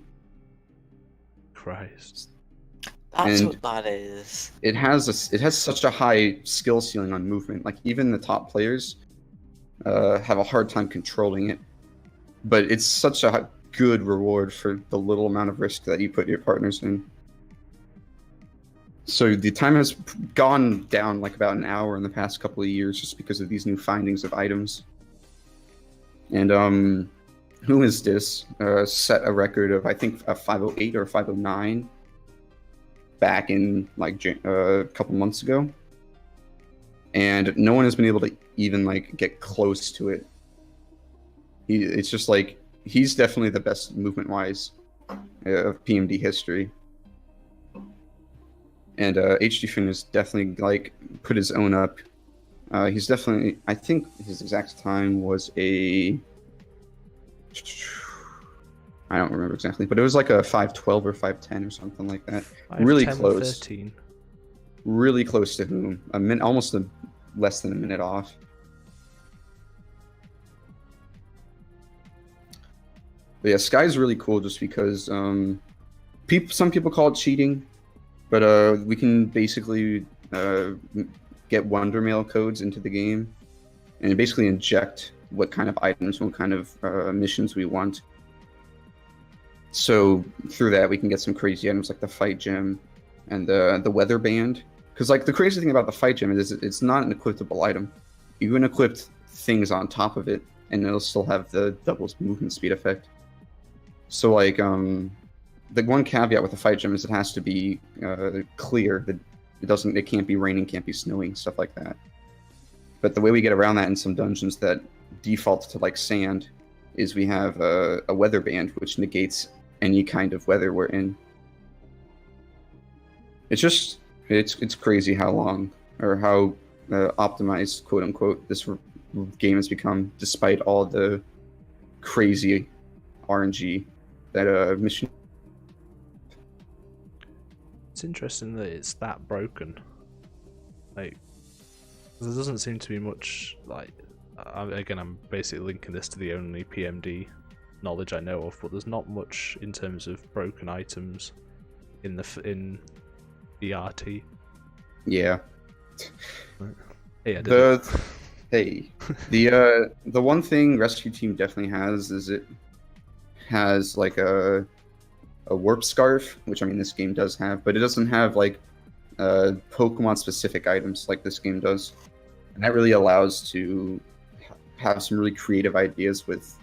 Christ. That's what that is. It has such a high skill ceiling on movement. Like even the top players have a hard time controlling it. But it's such a good reward for the little amount of risk that you put your partners in. So the time has gone down like about an hour in the past couple of years just because of these new findings of items. And Who Is This set a record of I think a 508 or 509 back in like a couple months ago, and no one has been able to even like get close to it. It's just like he's definitely the best movement wise of PMD history. And HD Finn has definitely like put his own up. He's definitely, I think his exact time was I don't remember exactly, but it was like a 5:12 or 5:10 or something like that. Really close. 13. Really close to whom? Almost less than a minute off. But yeah, Sky's really cool just because some people call it cheating, but we can basically get Wonder Mail codes into the game and basically inject what kind of items, what kind of missions we want. So through that, we can get some crazy items like the Fight Gem and the Weather Band. Because like the crazy thing about the Fight Gem is it's not an equipable item. You can equip things on top of it, and it'll still have the double movement speed effect. So like the one caveat with the Fight Gem is it has to be clear. That it can't be raining, can't be snowing, stuff like that. But the way we get around that in some dungeons that default to like sand is we have a weather band which negates any kind of weather we're in. It's crazy how long or how optimized, quote unquote, this game has become, despite all the crazy RNG that mission. It's interesting that it's that broken. Like, there doesn't seem to be much, like, again, I'm basically linking this to the only PMD knowledge I know of, but there's not much in terms of broken items in BRT. Yeah. Hey, the one thing Rescue Team definitely has is it has like a warp scarf, which I mean this game does have, but it doesn't have like Pokemon specific items like this game does, and that really allows to have some really creative ideas with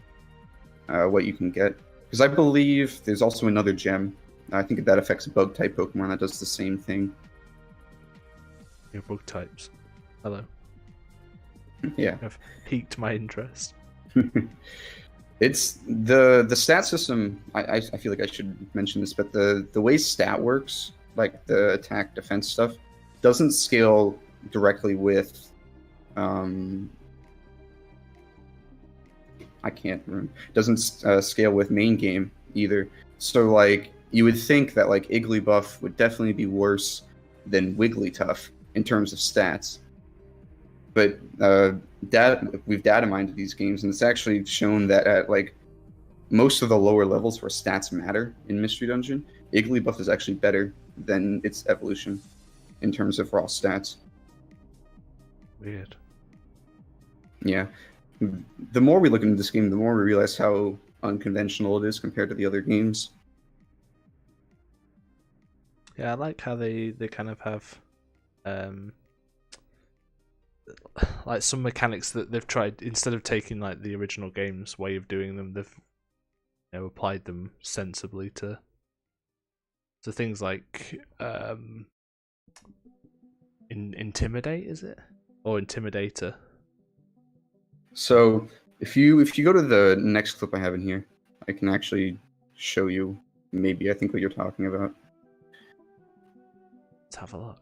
what you can get. Because I believe there's also another gem I think that affects bug type Pokemon that does the same thing. Your bug types. Hello. Yeah. I've piqued my interest. It's the stat system. I feel like I should mention this, but the way stat works, like the attack defense stuff, doesn't scale directly with. I can't remember. Doesn't scale with main game either. So like you would think that like Igglybuff would definitely be worse than Wigglytuff in terms of stats. But we've data mined these games, and it's actually shown that at like most of the lower levels where stats matter in Mystery Dungeon, Igglybuff is actually better than its evolution in terms of raw stats. Weird. Yeah. The more we look into this game, the more we realize how unconventional it is compared to the other games. Yeah, I like how they kind of have like some mechanics that they've tried, instead of taking like the original game's way of doing them, they've applied them sensibly to things like intimidate, is it? Or intimidator. So if you go to the next clip I have in here, I can actually show you maybe I think what you're talking about. Let's have a look.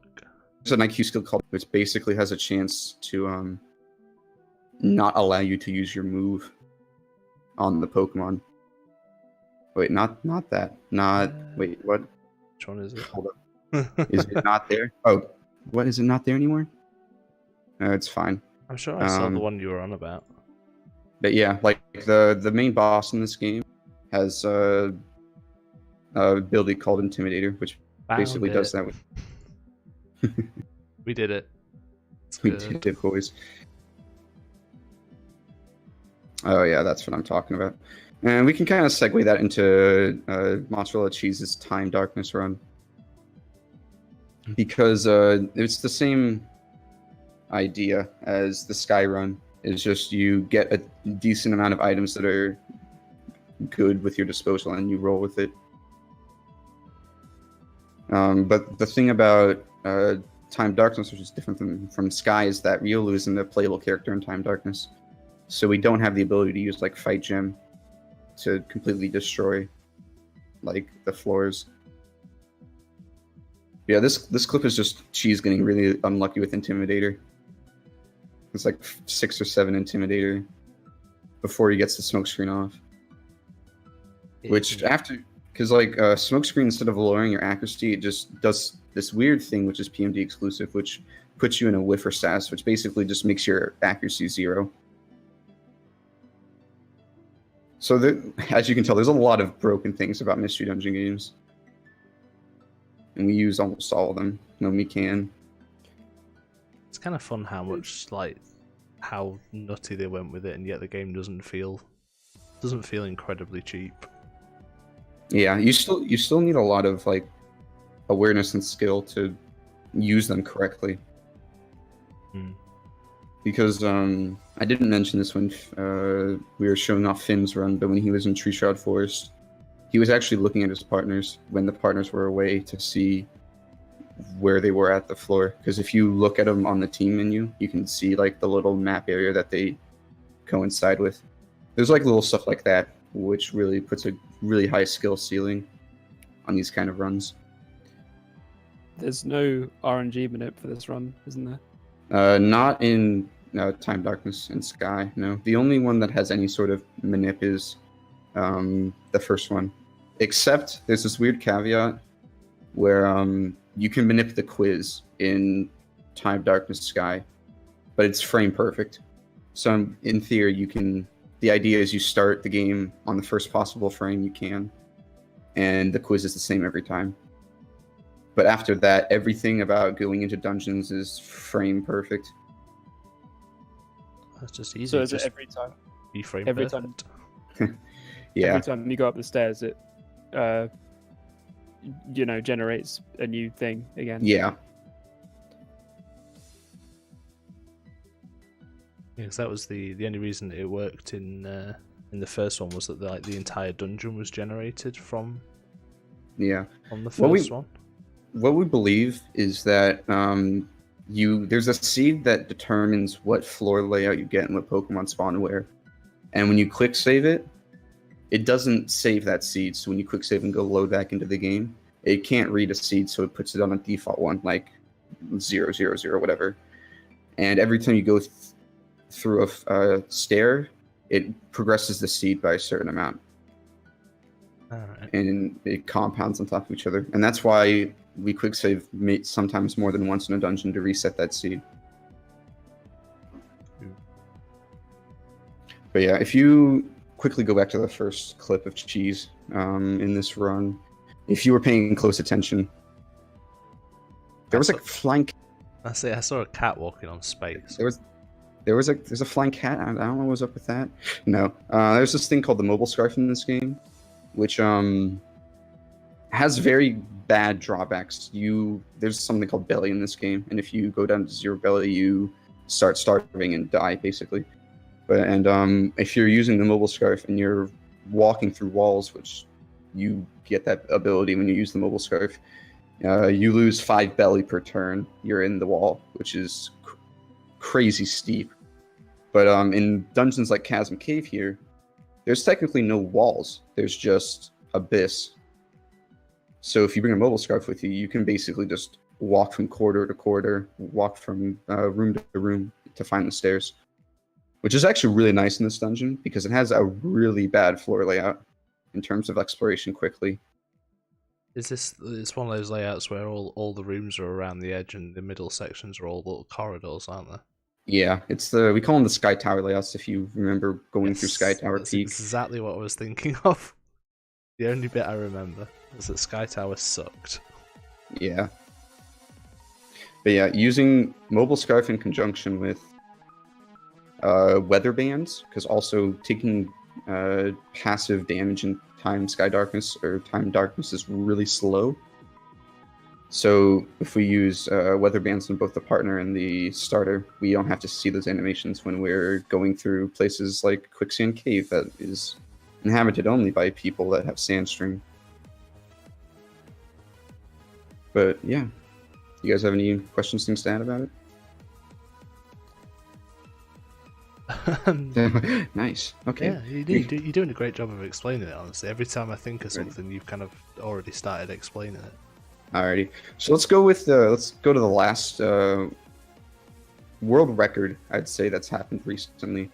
There's an IQ skill called, which basically has a chance to not allow you to use your move on the Pokemon. Wait, not that. Wait, what? Which one is it? Hold up. Is it not there? Oh, what, is it not there anymore? No, it's fine. I'm sure I saw the one you were on about. But yeah, like the main boss in this game has a ability called Intimidator, which basically does that with. We did it. We did it, boys. Oh yeah, that's what I'm talking about. And we can kind of segue that into Mozzarella Cheese's Time Darkness run. Because it's the same idea as the Sky run. It's just you get a decent amount of items that are good with your disposal and you roll with it. But the thing about Time Darkness, which is different from Sky, is that Riolu isn't a playable character in Time Darkness. So we don't have the ability to use like Fight Gem to completely destroy like the floors. Yeah, this clip is just Cheese getting really unlucky with Intimidator. It's like 6 or 7 Intimidator before he gets the smokescreen off. Which after, because like smokescreen, instead of lowering your accuracy, it just does this weird thing, which is PMD exclusive, which puts you in a whiffer status, which basically just makes your accuracy 0. So as you can tell, there's a lot of broken things about Mystery Dungeon games. And we use almost all of them when we can. It's kind of fun how much, like, how nutty they went with it, and yet the game doesn't feel incredibly cheap. Yeah, you still need a lot of like awareness and skill to use them correctly. Because I didn't mention this when we were showing off Finn's run, but when he was in Tree Shroud Forest, he was actually looking at his partners when the partners were away to see where they were at the floor. Because if you look at them on the team menu, you can see like the little map area that they coincide with. There's like little stuff like that, which really puts a really high skill ceiling on these kind of runs. There's no RNG minute for this run, isn't there? Not in Time Darkness and Sky, no. The only one that has any sort of manip is the first one. Except there's this weird caveat where you can manip the quiz in Time Darkness Sky, but it's frame perfect. So in theory, you can. The idea is you start the game on the first possible frame you can, and the quiz is the same every time. But after that, everything about going into dungeons is frame perfect. That's just easy. So is it every time? Be frame Every perfect. time. Yeah. Every time you go up the stairs, it generates a new thing again. Yeah. Because that was the only reason it worked in the first one, was that the entire dungeon was generated from Yeah. On the first one. What we believe is that there's a seed that determines what floor layout you get and what Pokemon spawn where. And when you quick save it, it doesn't save that seed. So when you quick save and go load back into the game, it can't read a seed, so it puts it on a default one, like 0, 0, 0, whatever. And every time you go through a stair, it progresses the seed by a certain amount. Alright. And it compounds on top of each other. And that's why we quick save sometimes more than once in a dungeon to reset that seed. But yeah, if you quickly go back to the first clip of Cheese in this run, if you were paying close attention, there was a flying. I saw a cat walking on space. There's a flying cat. I don't know what was up with that. No, there's this thing called the mobile scarf in this game, which has very bad drawbacks. There's something called belly in this game, and if you go down to 0 belly, you start starving and die basically. If you're using the mobile scarf and you're walking through walls, which you get that ability when you use the mobile scarf, you lose 5 belly per turn. You're in the wall, which is crazy steep. But in dungeons like Chasm Cave here, there's technically no walls. There's just abyss. So if you bring a mobile scarf with you, you can basically just walk from corridor to corridor, walk from room to room to find the stairs. Which is actually really nice in this dungeon, because it has a really bad floor layout in terms of exploration quickly. It's one of those layouts where all the rooms are around the edge and the middle sections are all little corridors, aren't they? Yeah, we call them the Sky Tower layouts, if you remember going through Sky Tower Peak. That's exactly what I was thinking of. The only bit I remember is that Sky Tower sucked. Yeah. But yeah, using Mobile Scarf in conjunction with weather bands, because also taking passive damage in time darkness is really slow. So if we use weather bands on both the partner and the starter, we don't have to see those animations when we're going through places like Quicksand Cave that is inhabited only by people that have Sandstream. But yeah, you guys have any questions, things to add about it? Nice. Okay. Yeah, you're doing a great job of explaining it, honestly. Every time I think of something, you've kind of already started explaining it. Alrighty. So let's go to the last world record, I'd say, that's happened recently.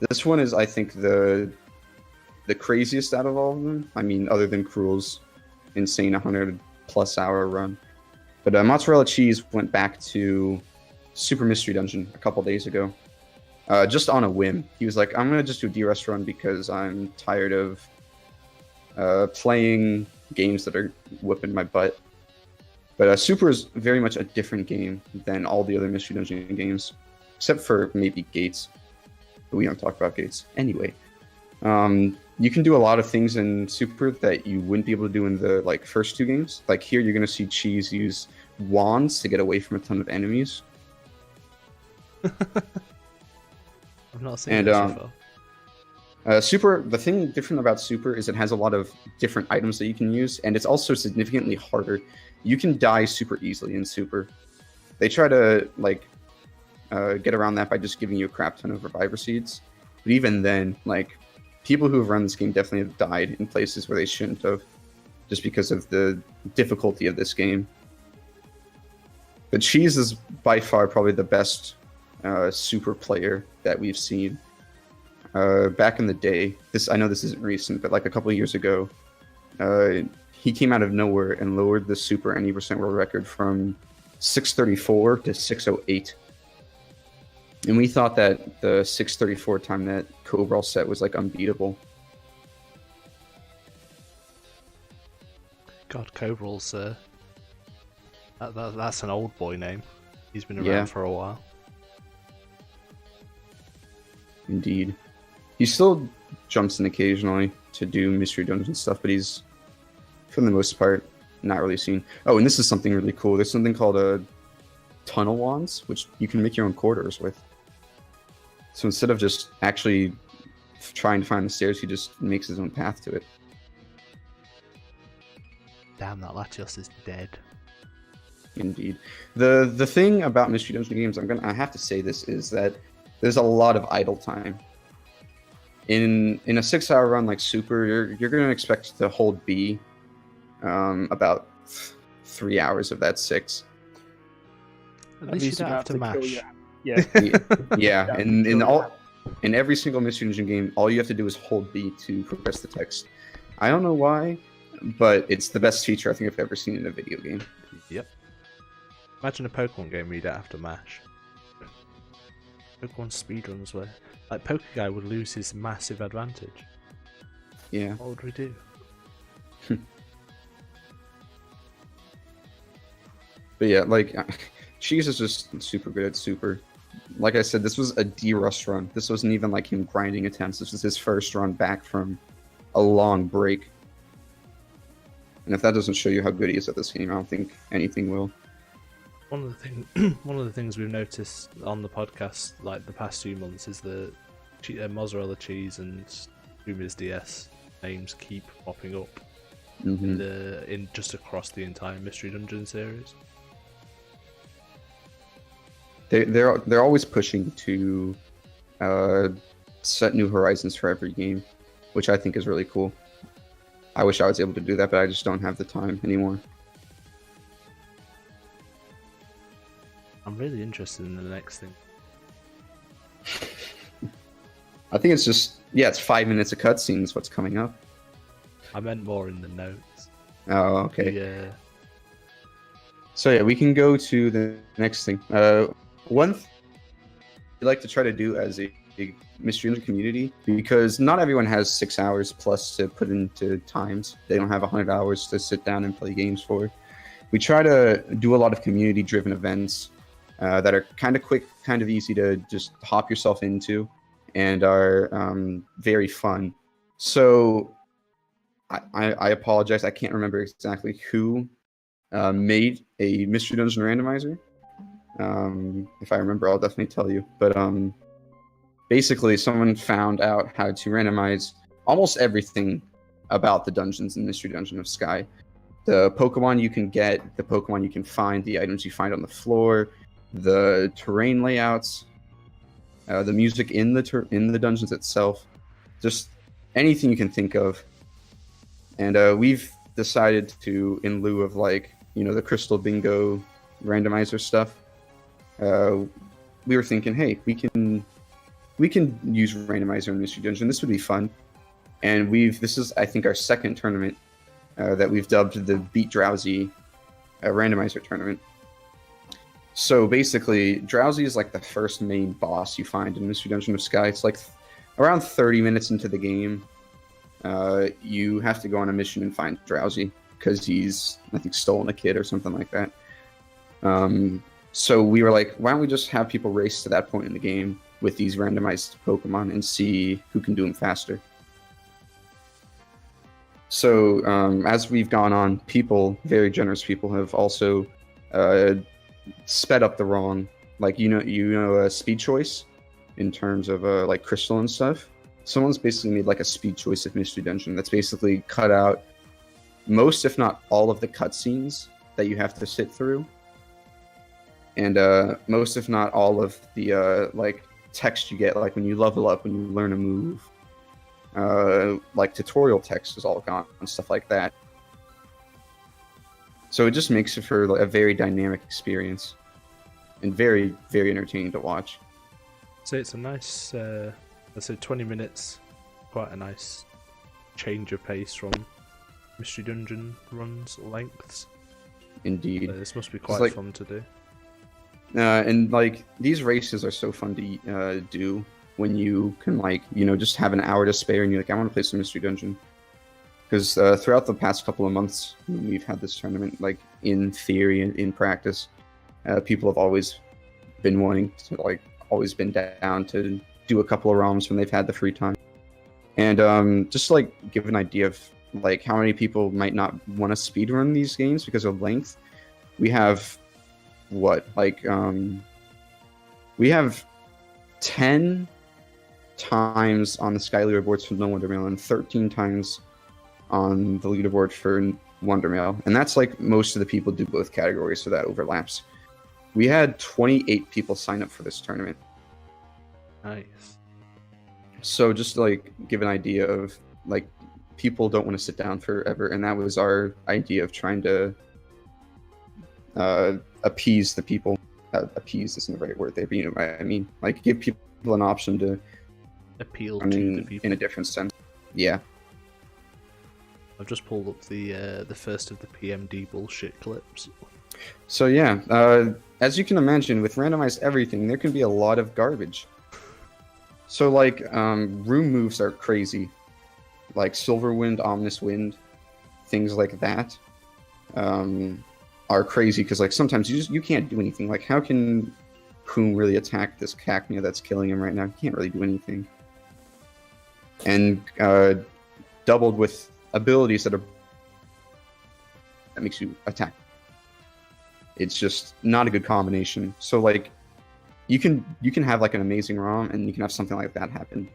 This one is, I think, the craziest out of all of them. I mean, other than Cruel's insane 100+ hour run. But Mozzarella Cheese went back to Super Mystery Dungeon a couple days ago. Just on a whim. He was like, I'm going to just do a DRS run because I'm tired of playing games that are whipping my butt. But Super is very much a different game than all the other Mystery Dungeon games, except for maybe Gates. But we don't talk about Gates. Anyway, you can do a lot of things in Super that you wouldn't be able to do in the first 2 games. Like here, you're going to see Cheese use wands to get away from a ton of enemies. I've not seen this before. Super, the thing different about Super is it has a lot of different items that you can use, and it's also significantly harder. You can die super easily in Super. They try to get around that by just giving you a crap ton of Reviver Seeds. But even then, people who have run this game definitely have died in places where they shouldn't have, just because of the difficulty of this game. But Cheese is by far probably the best Super player that we've seen. Back in the day, I know this isn't recent, but a couple of years ago, he came out of nowhere and lowered the Super any percent world record from 634 to 608. And we thought that the 634 time that Cobral set was unbeatable. God, Cobral's that's an old boy name. He's been around for a while. Indeed. He still jumps in occasionally to do Mystery Dungeon stuff, but he's, for the most part, not really seen. Oh, and this is something really cool. There's something called tunnel wands, which you can make your own corridors with. So instead of just actually trying to find the stairs, he just makes his own path to it. Damn, that Latios is dead. Indeed. The thing about Mystery Dungeon games, I have to say this, is that there's a lot of idle time. In a 6-hour run like Super, you're going to expect to hold B about 3 hours of that 6. At least you don't have to mash. Yeah. Yeah, and in every single Mystery Dungeon game, all you have to do is hold B to progress the text. I don't know why, but it's the best feature I think I've ever seen in a video game. Yep. Imagine a Pokemon game where you don't have to mash. PokemonSpeedruns where, like, Pokeguy would lose his massive advantage. Yeah. What would we do? But yeah, like, Cheese is just super good at Super. Like I said, this was a D-Rush run. This wasn't even like him grinding attempts. This was his first run back from a long break. And if that doesn't show you how good he is at this game, I don't think anything will. One of the things we've noticed on the podcast, like the past few months, is the mozzarella cheese and Umi's DS names keep popping up in just across the entire Mystery Dungeon series. They're always pushing to set new horizons for every game, which I think is really cool. I wish I was able to do that, but I just don't have the time anymore. I'm really interested in the next thing. I think it's just, it's 5 minutes of cutscenes, what's coming up. I meant more in the notes. Oh, okay. Yeah. So yeah, we can go to the next thing. One thing we like to try to do as a Mystery Dungeon community, because not everyone has 6 hours plus to put into times. They don't have 100 hours to sit down and play games for. We try to do a lot of community-driven events that are kind of quick, kind of easy to just hop yourself into, and are very fun. So I apologize, I can't remember exactly who made a Mystery Dungeon randomizer. If I remember, I'll definitely tell you. But basically, someone found out how to randomize almost everything about the dungeons in Mystery Dungeon of Sky. The Pokemon you can get, the Pokemon you can find, the items you find on the floor, the terrain layouts, the music in the dungeons itself, just anything you can think of. And we've decided to, in lieu of the Crystal Bingo randomizer stuff, we were thinking, hey, we can use randomizer in Mystery Dungeon. This would be fun. And this is, I think, our second tournament that we've dubbed the Beat Drowsy randomizer tournament. So basically, Drowsy is like the first main boss you find in Mystery Dungeon of Sky. It's like around 30 minutes into the game, you have to go on a mission and find Drowsy because he's, I think, stolen a kid or something like that. So we were like, why don't we just have people race to that point in the game with these randomized Pokemon and see who can do them faster. So as we've gone on, very generous people, have also sped up the wrong, speed choice in terms of like Crystal and stuff. Someone's basically made like a speed choice of Mystery Dungeon that's basically cut out most, if not all, of the cutscenes that you have to sit through, and most, if not all, of the text you get, like when you level up, when you learn a move. Like tutorial text is all gone and stuff like that. So it just makes it for a very dynamic experience and very, very entertaining to watch. So it's a nice, let's say 20 minutes, quite a nice change of pace from Mystery Dungeon runs lengths. Indeed. This must be quite fun to do. And these races are so fun to do when you can just have an hour to spare and you're like, I want to play some Mystery Dungeon. Because throughout the past couple of months when we've had this tournament, in theory and in practice, people have always been wanting to always been down to do a couple of ROMs when they've had the free time. And just give an idea of how many people might not want to speedrun these games because of length. We have we have 10 times on the Sky leaderboards for No Wonder Melon, 13 times on the leaderboard for Wondermail, and that's like most of the people do both categories, so that overlaps. We had 28 people sign up for this tournament. Nice. So just to, like, give an idea of, like, people don't want to sit down forever, and that was our idea of trying to appease the people. Appease isn't the right word there, but you know what I mean. Like, give people an option to appeal to the people in a different sense. Yeah. I've just pulled up the first of the PMD bullshit clips. So yeah, as you can imagine, with randomized everything, there can be a lot of garbage. So like, room moves are crazy, like Silver Wind, Ominous Wind, things like that, are crazy because like sometimes you can't do anything. Like, how can Poom really attack this Cacnea that's killing him right now? He can't really do anything. And doubled with abilities that makes you attack. It's just not a good combination. So like, you can have like an amazing ROM, and you can have something like that happen.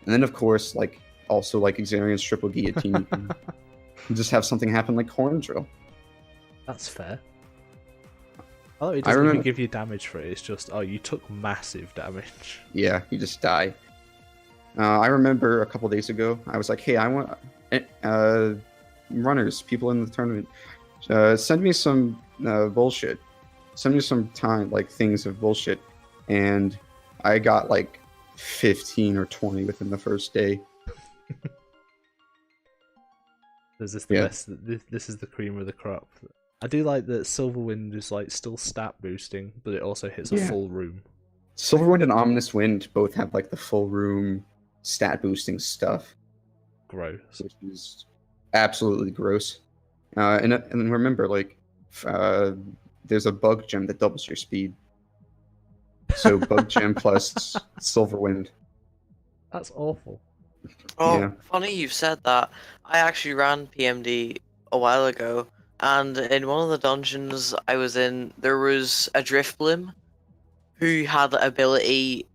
And then of course, like, also like Exarion's triple guillotine, you can just have something happen like Horn Drill. That's fair. Oh, it doesn't even give you damage for it. It's just, oh, you took massive damage. Yeah, you just die. I remember a couple days ago, I was like, hey, I want runners, people in the tournament, send me some bullshit. Send me some time, like, things of bullshit. And I got like 15 or 20 within the first day. Is this the best? This is the cream of the crop. I do like that Silverwind is like still stat boosting, but it also hits a full room. Silverwind and Ominous Wind both have like the full room stat boosting stuff. Gross. Which is absolutely gross. And remember, like, there's a bug gem that doubles your speed. So bug gem plus Silverwind. That's awful. Oh, yeah. Funny you've said that. I actually ran PMD a while ago, and in one of the dungeons I was in, there was a Driftbloom who had the ability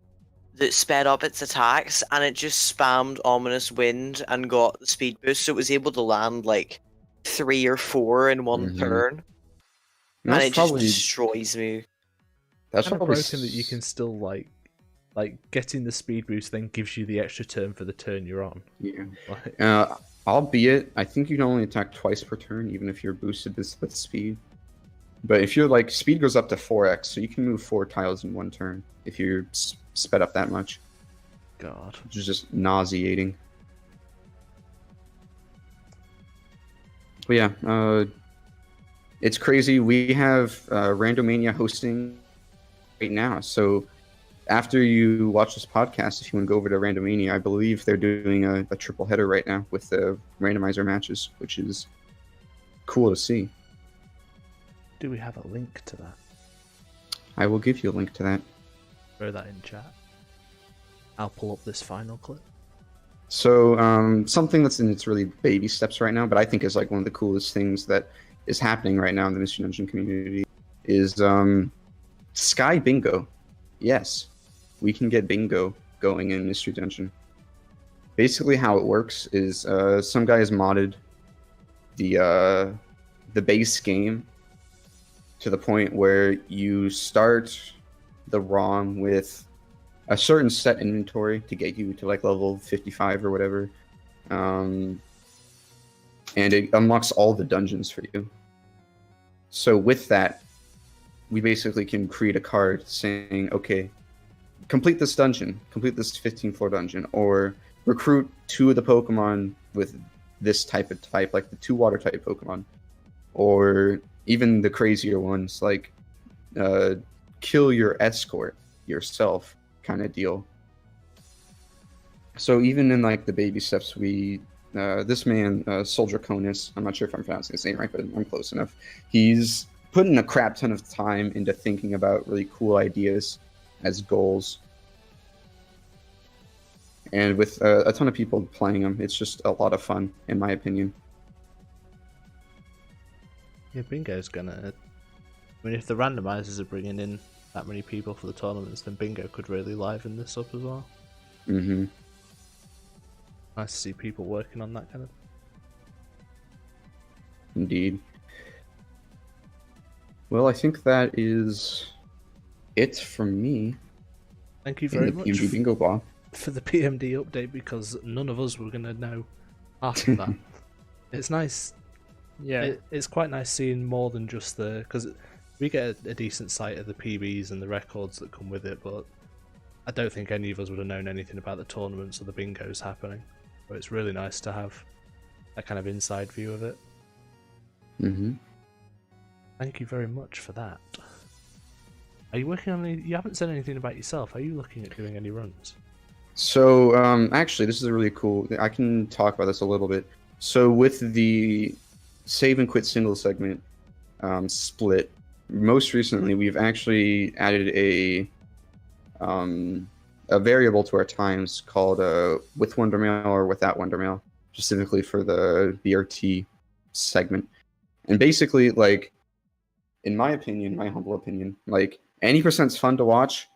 that sped up its attacks, and it just spammed Ominous Wind and got the speed boost, so it was able to land like 3 or 4 in one turn. And it just destroys me. That's kind of broken that you can still like getting the speed boost then gives you the extra turn for the turn you're on. Yeah. Like, albeit, I think you can only attack twice per turn, even if you're boosted with speed. But if you're like, speed goes up to 4x, so you can move 4 tiles in one turn if you're sped up that much. God. Which is just nauseating. But yeah, it's crazy. We have Randomania hosting right now. So after you watch this podcast, if you want to go over to Randomania, I believe they're doing a triple header right now with the randomizer matches, which is cool to see. Do we have a link to that? I will give you a link to that. Throw that in chat. I'll pull up this final clip. So something that's in its really baby steps right now, but I think is like one of the coolest things that is happening right now in the Mystery Dungeon community is Sky Bingo. Yes, we can get bingo going in Mystery Dungeon. Basically how it works is some guy has modded the base game to the point where you start the ROM with a certain set inventory to get you to like level 55 or whatever. And it unlocks all the dungeons for you. So with that, we basically can create a card saying, okay, complete this dungeon, complete this 15th floor dungeon, or recruit 2 of the Pokemon with this type, like the 2 water type Pokemon, or even the crazier ones, like kill your escort yourself kind of deal. So even in like the baby steps, we this man, Soldier Conus, I'm not sure if I'm pronouncing his name right, but I'm close enough. He's putting a crap ton of time into thinking about really cool ideas as goals. And with a ton of people playing them, it's just a lot of fun, in my opinion. Yeah, Bingo's gonna... I mean, if the randomizers are bringing in that many people for the tournaments, then Bingo could really liven this up as well. Mm-hmm. Nice to see people working on that kind of... Indeed. Well, I think that is it from me. Thank you very in the much PMD bingo ball. for the PMD update, because none of us were going to know half of that. It's nice. Yeah. It's quite nice seeing more than just the... Because we get a decent sight of the PBs and the records that come with it, but I don't think any of us would have known anything about the tournaments or the bingos happening. But it's really nice to have that kind of inside view of it. Mm-hmm. Thank you very much for that. Are you working on any... You haven't said anything about yourself. Are you looking at doing any runs? So, actually, this is a really cool... I can talk about this a little bit. So, with the save and quit single segment split, most recently, we've actually added a variable to our times called with Wondermail or without Wondermail, specifically for the BRT segment. And basically, like, in my opinion, my humble opinion, like, any percent's fun to watch,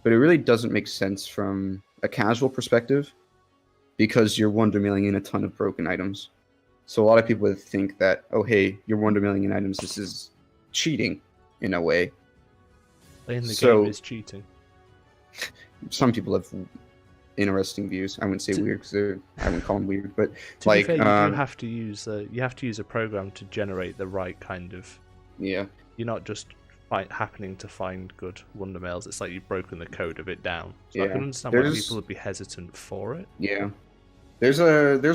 but it really doesn't make sense from a casual perspective because you're Wondermailing in a ton of broken items. So a lot of people would think that, oh, hey, you're Wondermailing in items, this is cheating in a way. Playing the game is cheating. Some people have interesting views. I wouldn't say weird because I wouldn't call them weird, but to like be fair, you do have to use a program to generate the right kind of. Yeah. You're not just happening to find good Wondermails. It's like you've broken the code of it down. So Yeah. I can understand why people would be hesitant for it. Yeah. There's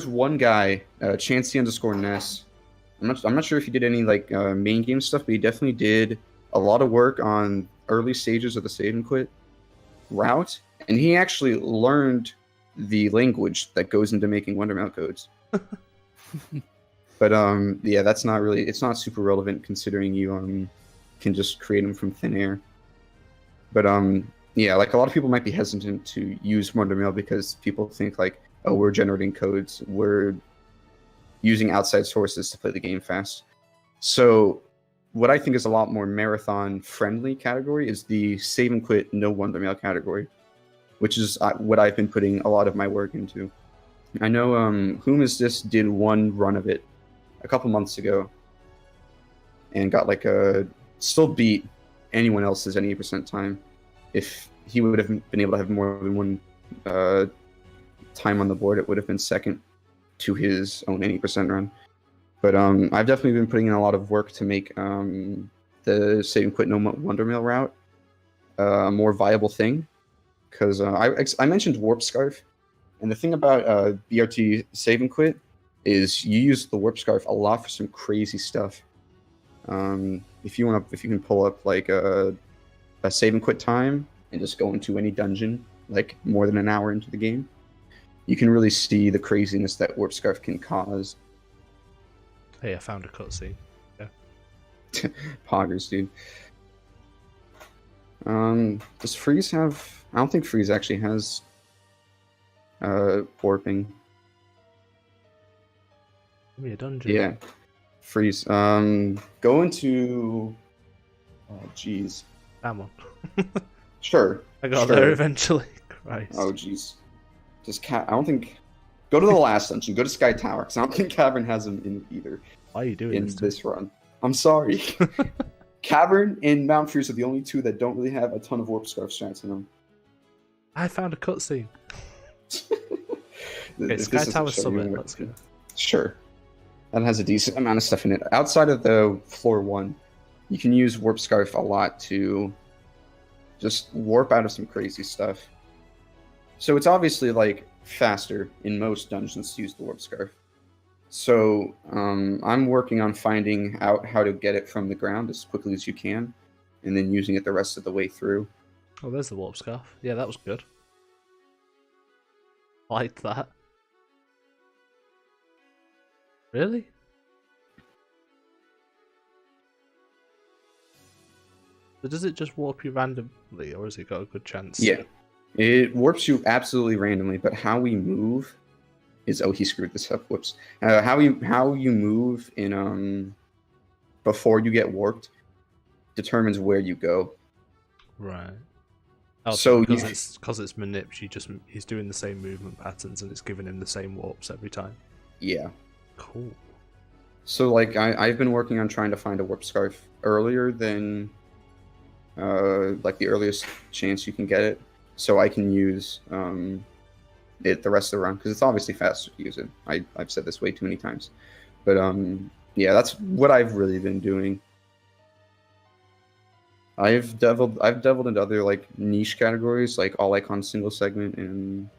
one guy, Chansey_Ness. I'm not sure if he did any like main game stuff, but he definitely did a lot of work on early stages of the save and quit route, and he actually learned the language that goes into making Wondermail codes. But yeah, that's not really, it's not super relevant considering you can just create them from thin air. But yeah, like a lot of people might be hesitant to use Wondermail because people think like, oh, we're generating codes, we're using outside sources to play the game fast. So what I think is a lot more marathon friendly category is the save and quit no Wondermail category, which is what I've been putting a lot of my work into. I know Whom Is This did one run of it a couple months ago and got like still beat anyone else's at 80% time. If he would have been able to have more than one time on the board, it would have been second to his own 80% run. But I've definitely been putting in a lot of work to make the save and quit no Wondermail route a more viable thing. Because I mentioned Warp Scarf, and the thing about BRT save and quit is you use the Warp Scarf a lot for some crazy stuff. If you can pull up like a save and quit time and just go into any dungeon like more than an hour into the game, you can really see the craziness that Warp Scarf can cause. Hey, I found a cutscene. Yeah. Poggers, dude. Does Freeze have... I don't think Freeze actually has warping. Give me a dungeon. Yeah. Freeze. Go into... Oh, jeez. Come on. Sure. I got there eventually. Christ. Oh, jeez. I don't think... Go to the last dungeon. Go to Sky Tower, because I don't think Cavern has them in either. Why are you doing this run? I'm sorry. Cavern and Mount Freeze are the only two that don't really have a ton of Warp Scarf strats in them. I found a cutscene. Okay, If Sky this Tower doesn't show you Summit, what- let's go. Sure. That has a decent amount of stuff in it. Outside of the floor 1, you can use Warp Scarf a lot to just warp out of some crazy stuff. So it's obviously like faster in most dungeons to use the Warp Scarf. So I'm working on finding out how to get it from the ground as quickly as you can, and then using it the rest of the way through. Oh, there's the Warp Scarf. Yeah, that was good. Liked that. Really? So does it just warp you randomly, or has it got a good chance? Yeah. It warps you absolutely randomly, but how we move is... Oh, he screwed this up. Whoops. How you move in before you get warped determines where you go. Right. Oh, So because you- it's manip, he's doing the same movement patterns and it's giving him the same warps every time. Yeah. Cool. So like I've been working on trying to find a warp scarf earlier than like the earliest chance you can get it, so I can use it the rest of the run, because it's obviously faster to use it. I've said this way too many times, but yeah, that's what I've really been doing. I've delved into other like niche categories, like all icon single segment and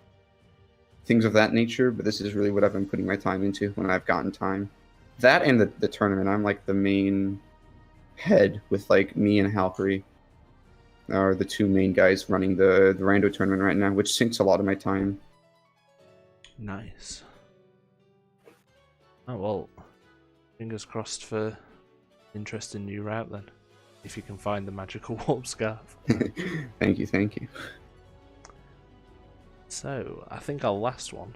things of that nature, but this is really what I've been putting my time into when I've gotten time. That and the tournament, I'm like the main head, with like me and Halpery are the two main guys running the rando tournament right now, which sinks a lot of my time. Nice. Oh well, fingers crossed for interesting new route then, if you can find the magical warp scarf. Thank you. So I think our last one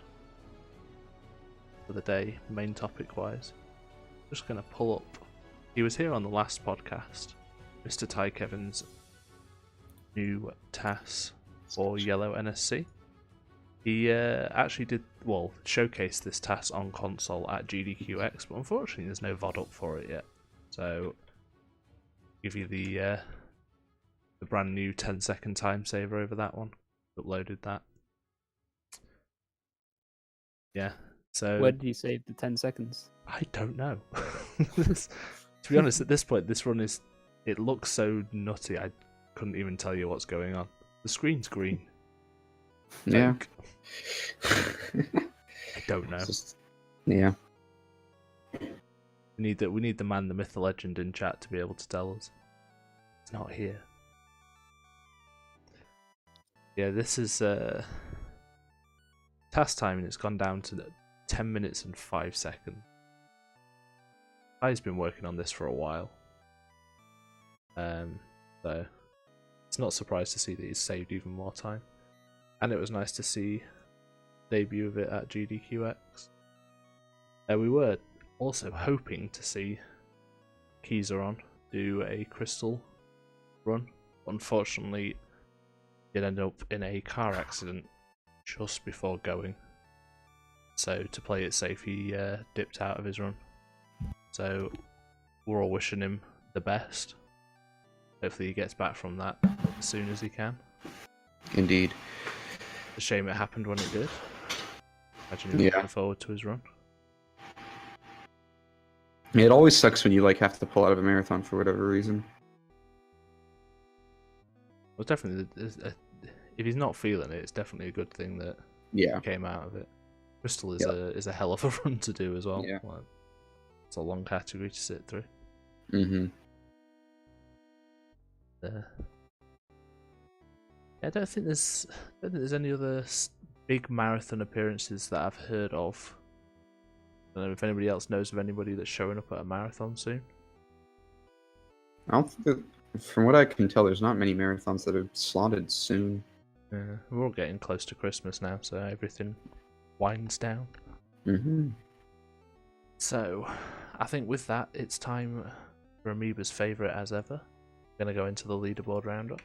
for the day, main topic wise, just gonna pull up. He was here on the last podcast, Mr. Ty Kevin's new TAS for Yellow NSC. He actually did, well, showcase this TAS on console at GDQx, but unfortunately there's no VOD up for it yet. So, give you the brand new 10-second time saver over that one. Uploaded that. Yeah, so... Where did you save the 10 seconds? I don't know. To be honest, at this point, this run is... It looks so nutty, I couldn't even tell you what's going on. The screen's green. Yeah. I don't know. Yeah. We need the man, the myth, the legend in chat to be able to tell us. It's not here. Yeah, this is task time, and it's gone down to 10 minutes and 5 seconds. I've been working on this for a while. So it's not surprised to see that he's saved even more time. And it was nice to see the debut of it at GDQx. We were also hoping to see Exarion do a crystal run. Unfortunately, it ended up in a car accident just before going. So to play it safe, he dipped out of his run. So we're all wishing him the best. Hopefully he gets back from that as soon as he can. Indeed. It's a shame it happened when it did. Imagine he was looking forward to his run. It always sucks when you like have to pull out of a marathon for whatever reason. Well, definitely, if he's not feeling it, it's definitely a good thing that he came out of it. Crystal is a hell of a run to do as well. Yeah. Like, it's a long category to sit through. Mm-hmm. I don't think there's any other big marathon appearances that I've heard of. I don't know if anybody else knows of anybody that's showing up at a marathon soon. I don't think that, from what I can tell, there's not many marathons that are slotted soon. Yeah, we're all getting close to Christmas now, so everything winds down. Mm-hmm. So, I think with that, it's time for Amoeba's favourite as ever. Going to go into the leaderboard roundup.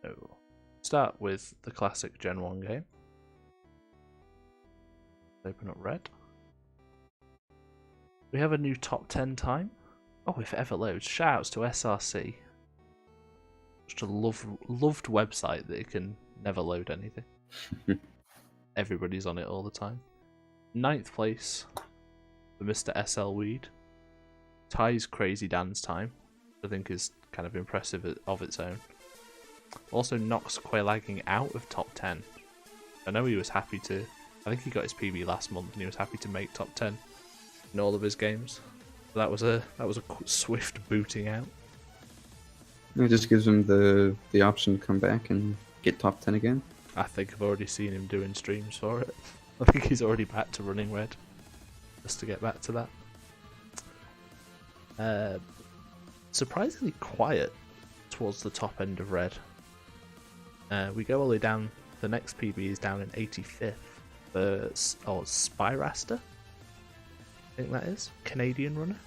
So, start with the classic Gen 1 game. Open up red. We have a new top 10 time. Oh, if it ever loads. Shoutouts to SRC. Just a loved website that it can never load anything. Everybody's on it all the time. 9th place for Mr. SL Weed. Ty's Crazy Dance Time, I think is kind of impressive of its own. Also Nox Quailagging out of top 10. I know he was happy to, I think he got his PB last month and he was happy to make top 10 in all of his games. So that was a swift booting out. It just gives him the option to come back and get top 10 again. I think I've already seen him doing streams for it. I think he's already back to running red. Just to get back to that. Surprisingly quiet towards the top end of red. We go all the way down. The next PB is down in 85th for Spyraster. I think that is Canadian runner.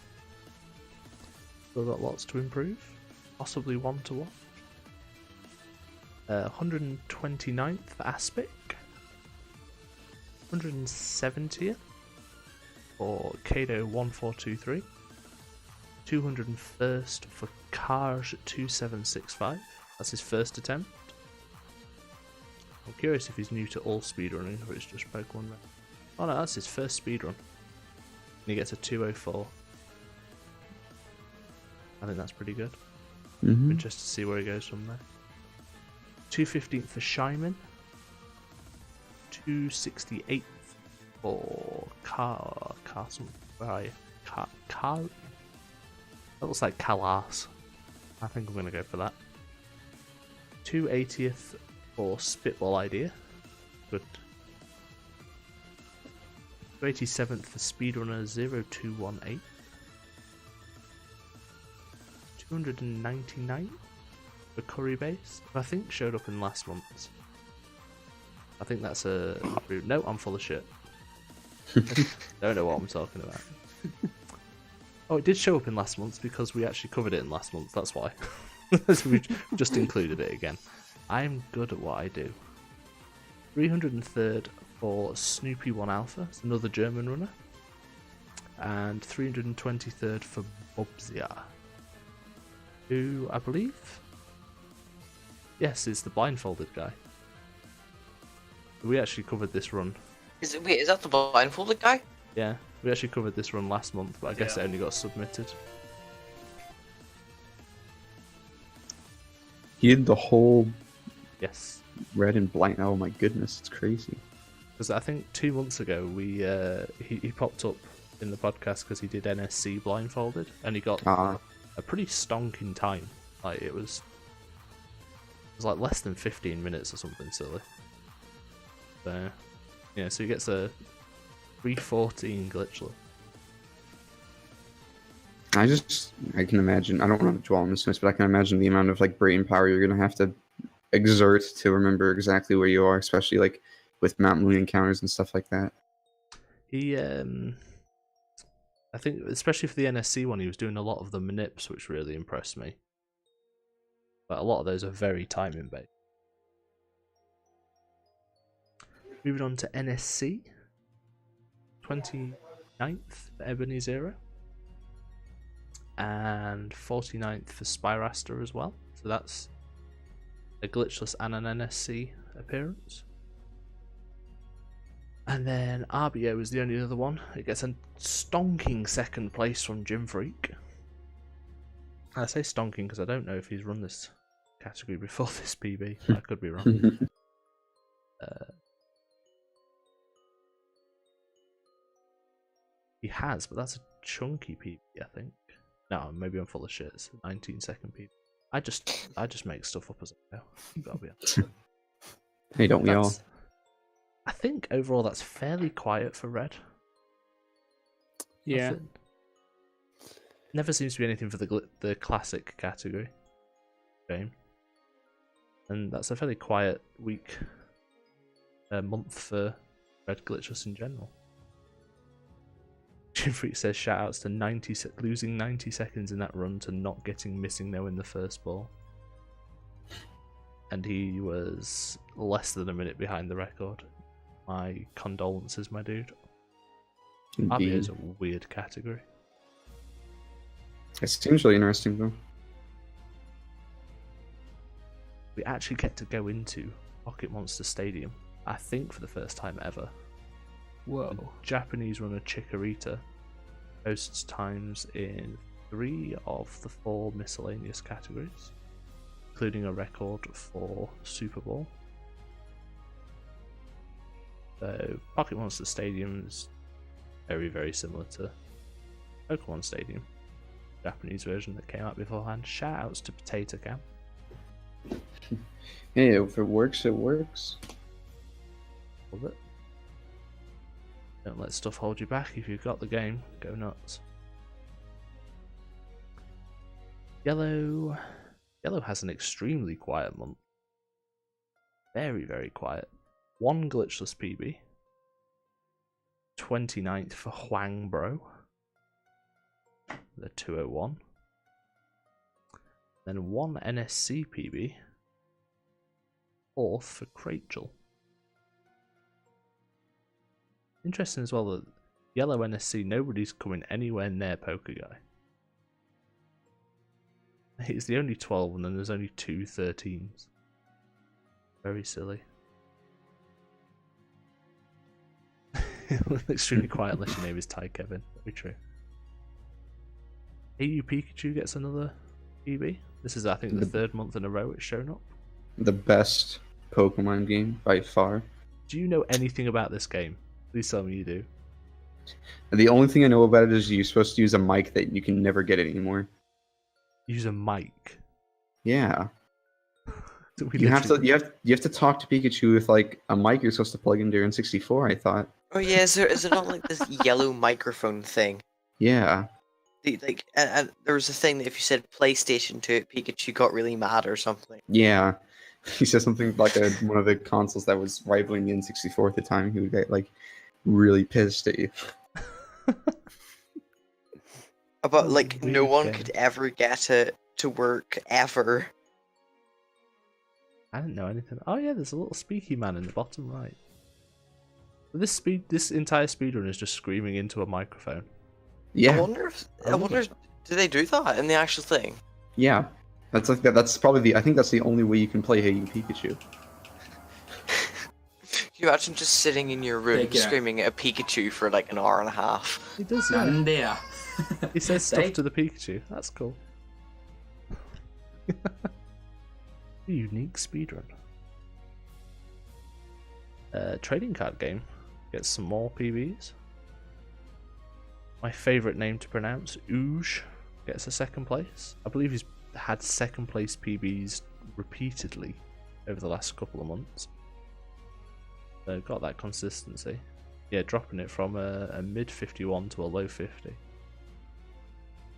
Still got lots to improve. Possibly one to watch. 129th for Aspic. 170th for Kado1423. 201st for Carge2765. That's his first attempt. I'm curious if he's new to all speedrunning or it's just Pokemon. Oh no, that's his first speedrun. And he gets a 204. I think that's pretty good. Interested to see where he goes from there. 215th for Shyman. 268th for Carson. Where are you? That looks like Kalas. I think I'm going to go for that. 280th for Spitball Idea. Good. 287th for Speedrunner 0218. 299 for Curry Base, who I think showed up in last month's. I think that's a... No, I'm full of shit. Don't know what I'm talking about. Oh, it did show up in last month's because we actually covered it in last month, that's why. We just included it again. I'm good at what I do. 303rd for Snoopy 1 Alpha, it's another German runner. And 323rd for Bobzia, who I believe... Yes, is the blindfolded guy. We actually covered this run. Wait, is that the blindfolded guy? Yeah, we actually covered this run last month, but I guess it only got submitted. He did the whole Yes. red and blind. Oh my goodness, it's crazy. Because I think 2 months ago he popped up in the podcast because he did NSC blindfolded and he got a pretty stonking time. Like it was like less than 15 minutes or something silly. So yeah, so he gets a 314 glitchless. I can imagine. I don't want to dwell on this, but I can imagine the amount of like brain power you're gonna have to exert to remember exactly where you are, especially like with Mount Moon encounters and stuff like that. He, I think, especially for the NSC one, he was doing a lot of the manips, which really impressed me. But a lot of those are very timing based. Moving on to NSC, 29th for Ebony Zero. And 49th for Spyraster as well. So that's a glitchless and an NSC appearance. And then RBO is the only other one. It gets a stonking second place from Jim Freak. I say stonking because I don't know if he's run this category before this PB. I could be wrong. He has, but that's a chunky PB, I think. No, maybe I'm full of shit. It's a 19-second PB. I just make stuff up as I go. Gotta be honest. Hey, don't we all? I think overall that's fairly quiet for Red. Yeah. Never seems to be anything for the classic category game, and that's a fairly quiet week, month for Red glitchless in general. Jim Freak says shoutouts to losing 90 seconds in that run to not getting missing no in the first ball. And he was less than a minute behind the record. My condolences, my dude. RBO is a weird category. It seems really interesting though. We actually get to go into Pocket Monster Stadium, I think for the first time ever. Whoa. The Japanese runner Chikorita posts times in 3 of the 4 miscellaneous categories, including a record for Super Bowl. So Pocket Monster Stadium is very, very similar to Pokemon Stadium, Japanese version that came out beforehand. Shoutouts to Potato Cam. Hey, if it works, it works. Love it. Don't let stuff hold you back. If you've got the game, go nuts. Yellow has an extremely quiet month. Very, very quiet. 1 glitchless PB. 29th for Huang Bro. The 201. Then 1 NSC PB. 4th for Crachel. Interesting as well that Yellow NSC, nobody's coming anywhere near Pokeguy. It's the only 12 and then there's only 2 13s. Very silly. Extremely quiet unless your name is Ty Kevin. Very true. AU Pikachu gets another PB. This is, I think, the 3rd month in a row it's shown up. The best Pokemon game by far. Do you know anything about this game? Please tell me you do. The only thing I know about it is you're supposed to use a mic that you can never get anymore. Use a mic? Yeah. You have to talk to Pikachu with like a mic you're supposed to plug into your N64, I thought. Oh yeah, is it not like this yellow microphone thing? Yeah. And there was a thing that if you said PlayStation to it, Pikachu got really mad or something. Yeah. He said something like one of the consoles that was rivaling the N64 at the time. He would get like really pissed at you. But like no one could ever get it to work ever. I didn't know anything. Oh yeah, there's a little speaky man in the bottom right. This entire speedrun is just screaming into a microphone. Yeah. I wonder, do they do that in the actual thing? Yeah. That's probably I think that's the only way you can play Hey You Pikachu. Can you imagine just sitting in your room screaming at a Pikachu for like an hour and a half? He does, yeah. He says stuff to the Pikachu. That's cool. Unique speedrun. Trading card game. Get some more PBs. My favourite name to pronounce, Ooge, gets a 2nd place. I believe he's had 2nd place PBs repeatedly over the last couple of months. So got that consistency. Yeah, dropping it from a mid 51 to a low 50.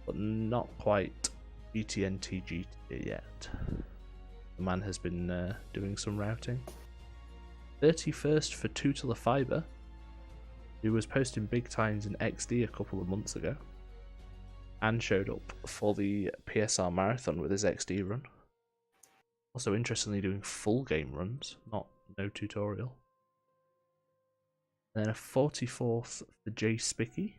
But not quite GTNTG yet. The man has been doing some routing. 31st for Tootler Fiber, who was posting big times in XD a couple of months ago, and showed up for the PSR Marathon with his XD run. Also, interestingly, doing full game runs, no tutorial. And then a 44th for J Spicky.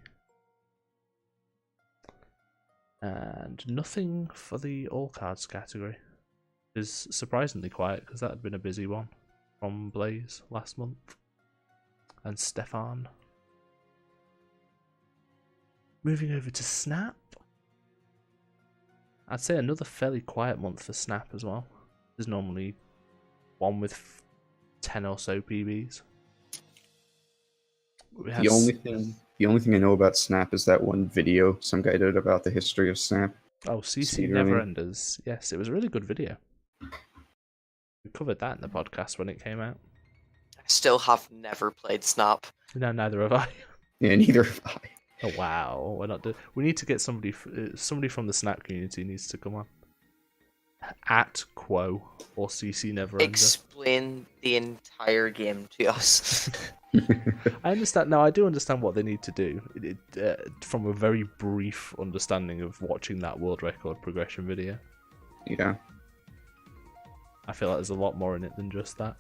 And nothing for the all cards category. Is surprisingly quiet because that had been a busy one from Blaze last month. And Stefan. Moving over to Snap. I'd say another fairly quiet month for Snap as well. There's normally one with 10 or so PBs. The only thing I know about Snap is that one video some guy did about the history of Snap. Oh, CC Neverenders. Yes, it was a really good video. We covered that in the podcast when it came out. I still have never played Snap. No, neither have I. Yeah, neither have I. Oh wow, we're not doing. We need to get somebody from the Snap community needs to come on. At Quo or CC Neverender. Explain the entire game to us. I understand. No, I do understand what they need to do. From a very brief understanding of watching that world record progression video. Yeah. I feel like there's a lot more in it than just that.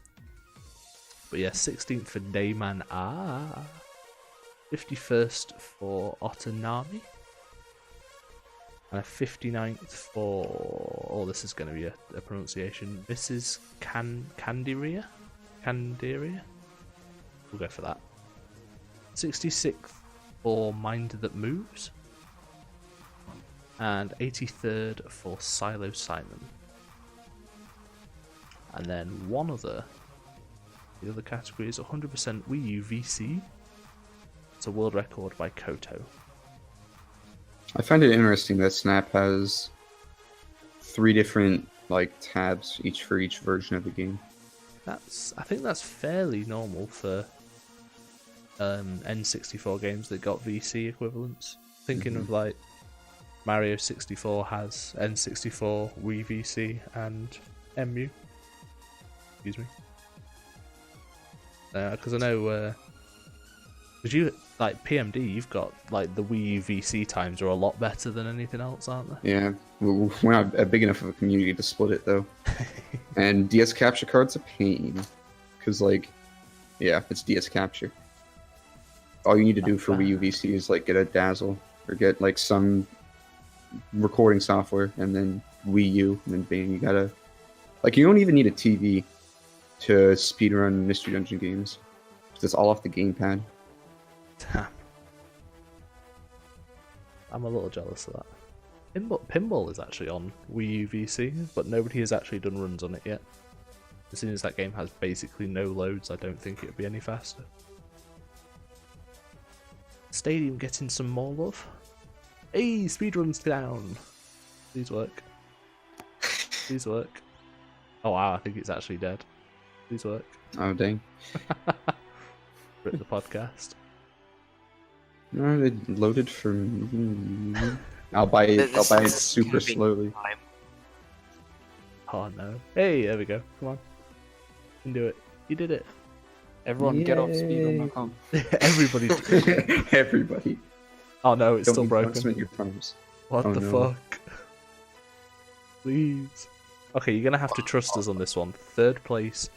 But yeah, 16th for Dayman 51st for Otanami. And a 59th for... Oh, this is going to be a pronunciation. This is Candiria? Candiria? We'll go for that. 66th for Mind That Moves. And 83rd for Silo Simon. And then the other category is 100% Wii U VC. It's a world record by Koto. I find it interesting that Snap has 3 different tabs, each for each version of the game. I think that's fairly normal for N64 games that got VC equivalents. Thinking of Mario 64 has N64, Wii VC, and MU. Excuse me. Because I know, because you PMD, you've got the Wii U VC times are a lot better than anything else, aren't they? Yeah, we're not big enough of a community to split it though. And DS Capture card's a pain, because it's DS Capture. all you need to do for Wii U VC is like get a Dazzle or get like some recording software, and then Wii U, and then bang, you gotta like you don't even need a TV to speedrun Mystery Dungeon games. It's all off the gamepad. Damn. I'm a little jealous of that. Pinball is actually on Wii U VC, but nobody has actually done runs on it yet. As soon as that game has basically no loads, I don't think it'll be any faster. Stadium getting some more love. Hey, speedruns down. Please work. Please work. Oh wow, I think it's actually dead. Please work. Oh dang. Rip the podcast. No, it loaded for me. I'll buy it super slowly. Oh no. Hey, there we go. Come on. You can do it. You did it. Everyone get off speedrun.com. Everybody. Everybody. Oh no, it's Don't still be broken. promising your promise. What Oh, the no. fuck? Please. Okay, you're gonna have to trust us on this one. Third place,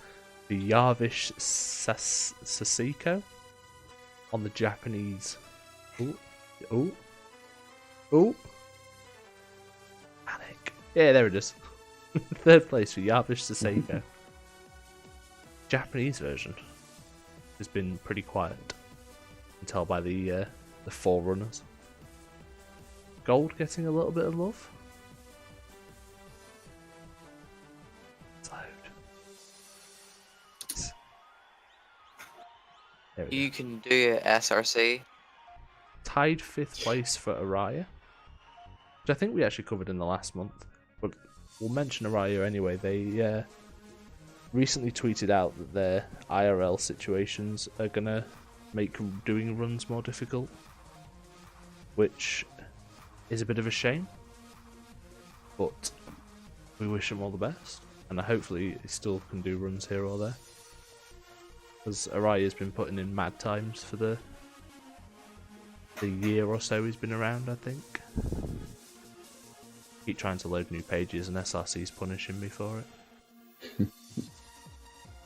the Yarvish Saseko on the Japanese. Ooh. Ooh. Ooh. Panic. Yeah, there it is. Third place for Yarvish Saseko. Japanese version has been pretty quiet. You can tell by the forerunners. Gold getting a little bit of love. It's loud. There we go. You can do your SRC. Tied 5th place for Araya, which I think we actually covered in the last month, but we'll mention Araya anyway. They recently tweeted out that their IRL situations are gonna make doing runs more difficult, which is a bit of a shame, but we wish him all the best, and hopefully he still can do runs here or there, because Araya's been putting in mad times for the year or so he's been around, I think. Keep trying to load new pages and SRC's punishing me for it.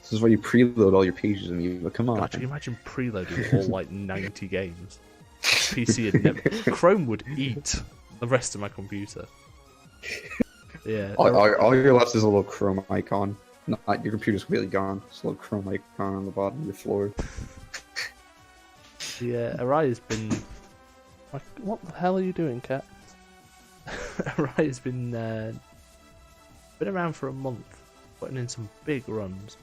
This is why you preload all your pages and you come on. God, can you imagine preloading all like 90 games? PC would never. Chrome would eat the rest of my computer. Yeah. All your left is a little Chrome icon. Not your computer's really gone. Just a little Chrome icon on the bottom of your floor. Yeah, Araya's been. Like, what the hell are you doing, cat? Araya's been around for a month, putting in some big runs.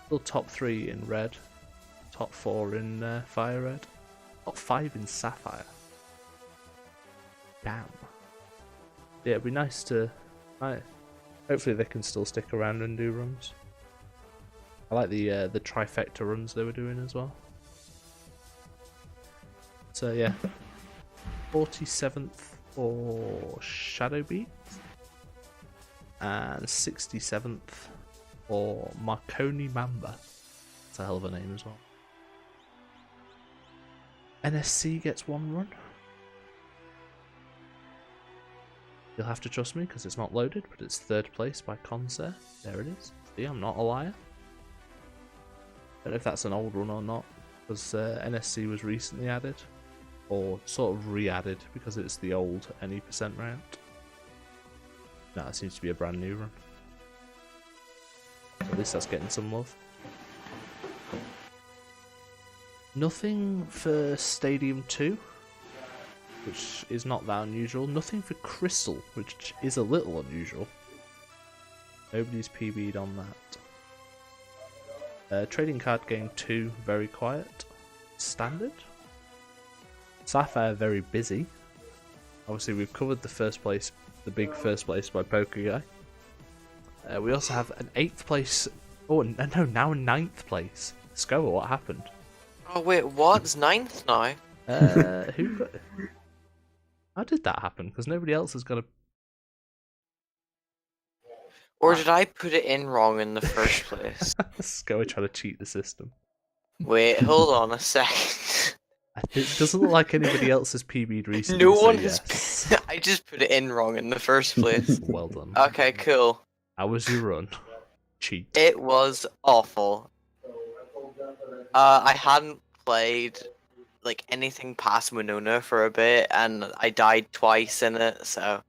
Still top 3 in red, top 4 in fire red, top 5 in sapphire. Damn. Yeah, it'd be nice to. Hopefully they can still stick around and do runs. I like the trifecta runs they were doing as well. So yeah, 47th for Shadow Beat and 67th for Marconi Mamba. That's a hell of a name as well. NSC gets 1 run. You'll have to trust me because it's not loaded, but it's 3rd place by Concer. There it is. See, I'm not a liar. Don't know if that's an old run or not, because NSC was recently added, or sort of re-added because it's the old any percent round. No, it seems to be a brand new run. At least that's getting some love. Nothing for Stadium 2, which is not that unusual. Nothing for Crystal, which is a little unusual. Nobody's PB'd on that. Trading Card Game 2, very quiet. Standard. Sapphire, very busy. Obviously, we've covered the first place, the big first place by Pokeguy. We also have an 8th place. Oh, no, now 9th place. Scoa, what happened? Oh wait, what? It's 9th now? Who got... How did that happen? Because nobody else has got a... Or did I put it in wrong in the first place? Scoa trying to cheat the system. Wait, hold on a second. It doesn't look like anybody else has PB'd recently. No one so has. yes. I just put it in wrong in the first place. Well done. Okay, cool. How was your run? Cheat. It was awful. I hadn't played like anything past Winona for a bit, and I died twice in it. So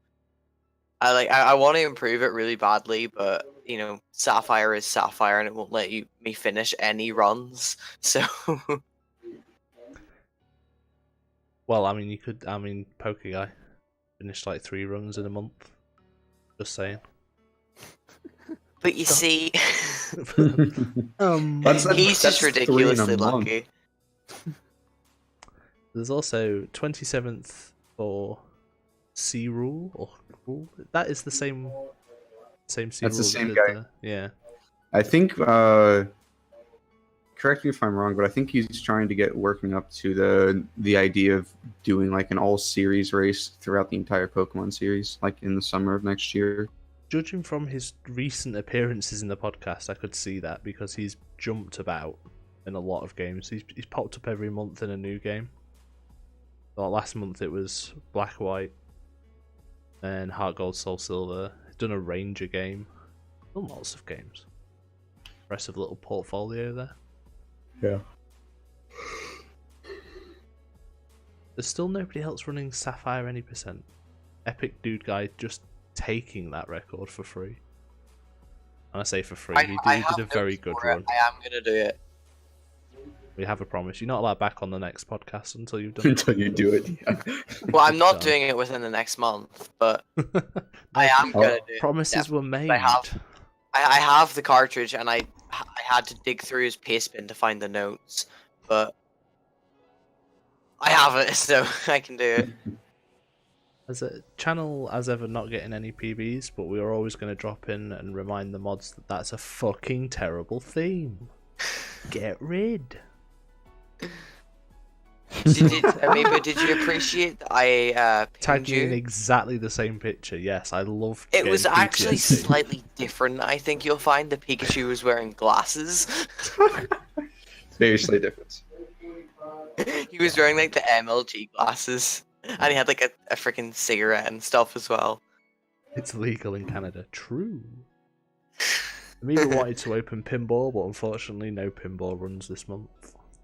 I want to improve it really badly, but you know, Sapphire is Sapphire, and it won't let me finish any runs. So. Well, I mean, Pokeguy finished like 3 runs in a month. Just saying. But you see, That's he's just 3 in a ridiculously month. lucky. There's also 27th for C Rule or Rule. That is the same C That's Rule. the same that guy. did yeah. I think, correct me if I'm wrong, but I think he's trying to get working up to the idea of doing like an all-series race throughout the entire Pokemon series, like in the summer of next year. Judging from his recent appearances in the podcast, I could see that because he's jumped about in a lot of games. He's popped up every month in a new game. Like last month it was Black White and Heart Gold Soul Silver. He's done a Ranger game. Done lots of games. Impressive little portfolio there. Yeah. There's still nobody else running Sapphire any %. Epic Dude Guy just taking that record for free. And I say for free, he did a very good run. I am gonna do it. We have a promise. You're not allowed back on the next podcast until you've done it. Until you do it. Yeah. Well, I'm not doing it within the next month, but I am gonna do it. Promises were made. I have the cartridge, and I had to dig through his paste bin to find the notes, but I have it, so I can do it. As a channel, as ever, not getting any PBs, but we are always going to drop in and remind the mods that that's a fucking terrible theme. Get rid. Did you appreciate that I tagged pinned you in you? exactly the same picture? Yes, I loved It was actually PTSD. slightly different. I think you'll find the Pikachu was wearing glasses. Very slight difference. He was wearing like the MLG glasses, and he had like a freaking cigarette and stuff as well. It's legal in Canada. True. Amoeba wanted to open pinball, but unfortunately no pinball runs this month.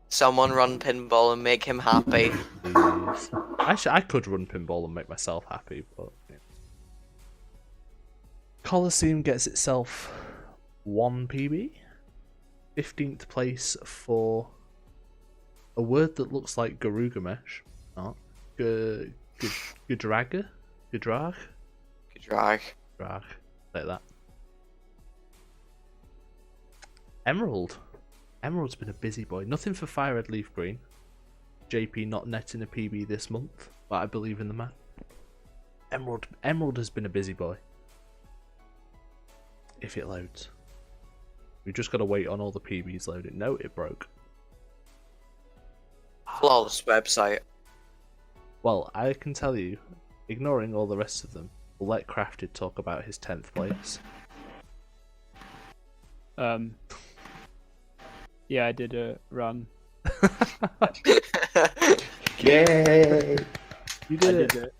Someone run pinball and make him happy. Please. Actually, I could run pinball and make myself happy, but yeah. Coliseum gets itself 1 PB. 15th place for a word that looks like Garugamesh. Not Gudrag. Drag. Like that. Emerald's been a busy boy. Nothing for Fire Red Leaf Green. JP not netting a PB this month, but I believe in the man. Emerald has been a busy boy. If it loads. We've just got to wait on all the PBs loading. No, it broke. Flawless website. Well, I can tell you, ignoring all the rest of them, we'll let Crafted talk about his 10th place. Yeah, I did a run. Yay! You did it.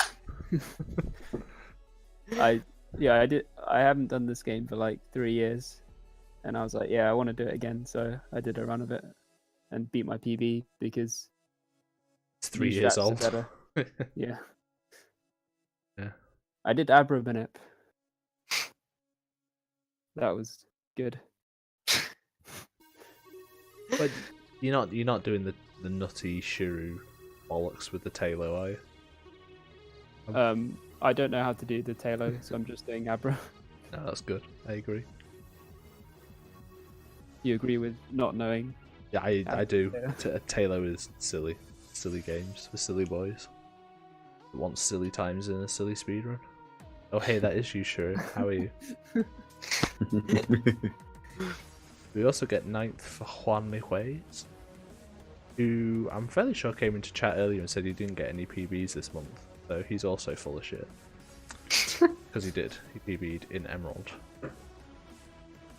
I did. I haven't done this game for like 3 years, and I was like, yeah, I want to do it again. So I did a run of it and beat my PB because It's 3 new years strats are old. better. Yeah. Yeah. I did Abra Minute. That was good. But you're not doing the nutty Shiru bollocks with the Tailo, are you? I don't know how to do the Tailo, so I'm just doing Abra. No, that's good. I agree. You agree with not knowing? Yeah, I do. Yeah. Tailo is silly games for silly boys. It wants silly times in a silly speedrun. Oh, hey, that is you, Shiru. How are you? We also get 9th for Juan Mejuez, who I'm fairly sure came into chat earlier and said he didn't get any PBs this month, so he's also full of shit. Because he did. He PB'd in Emerald.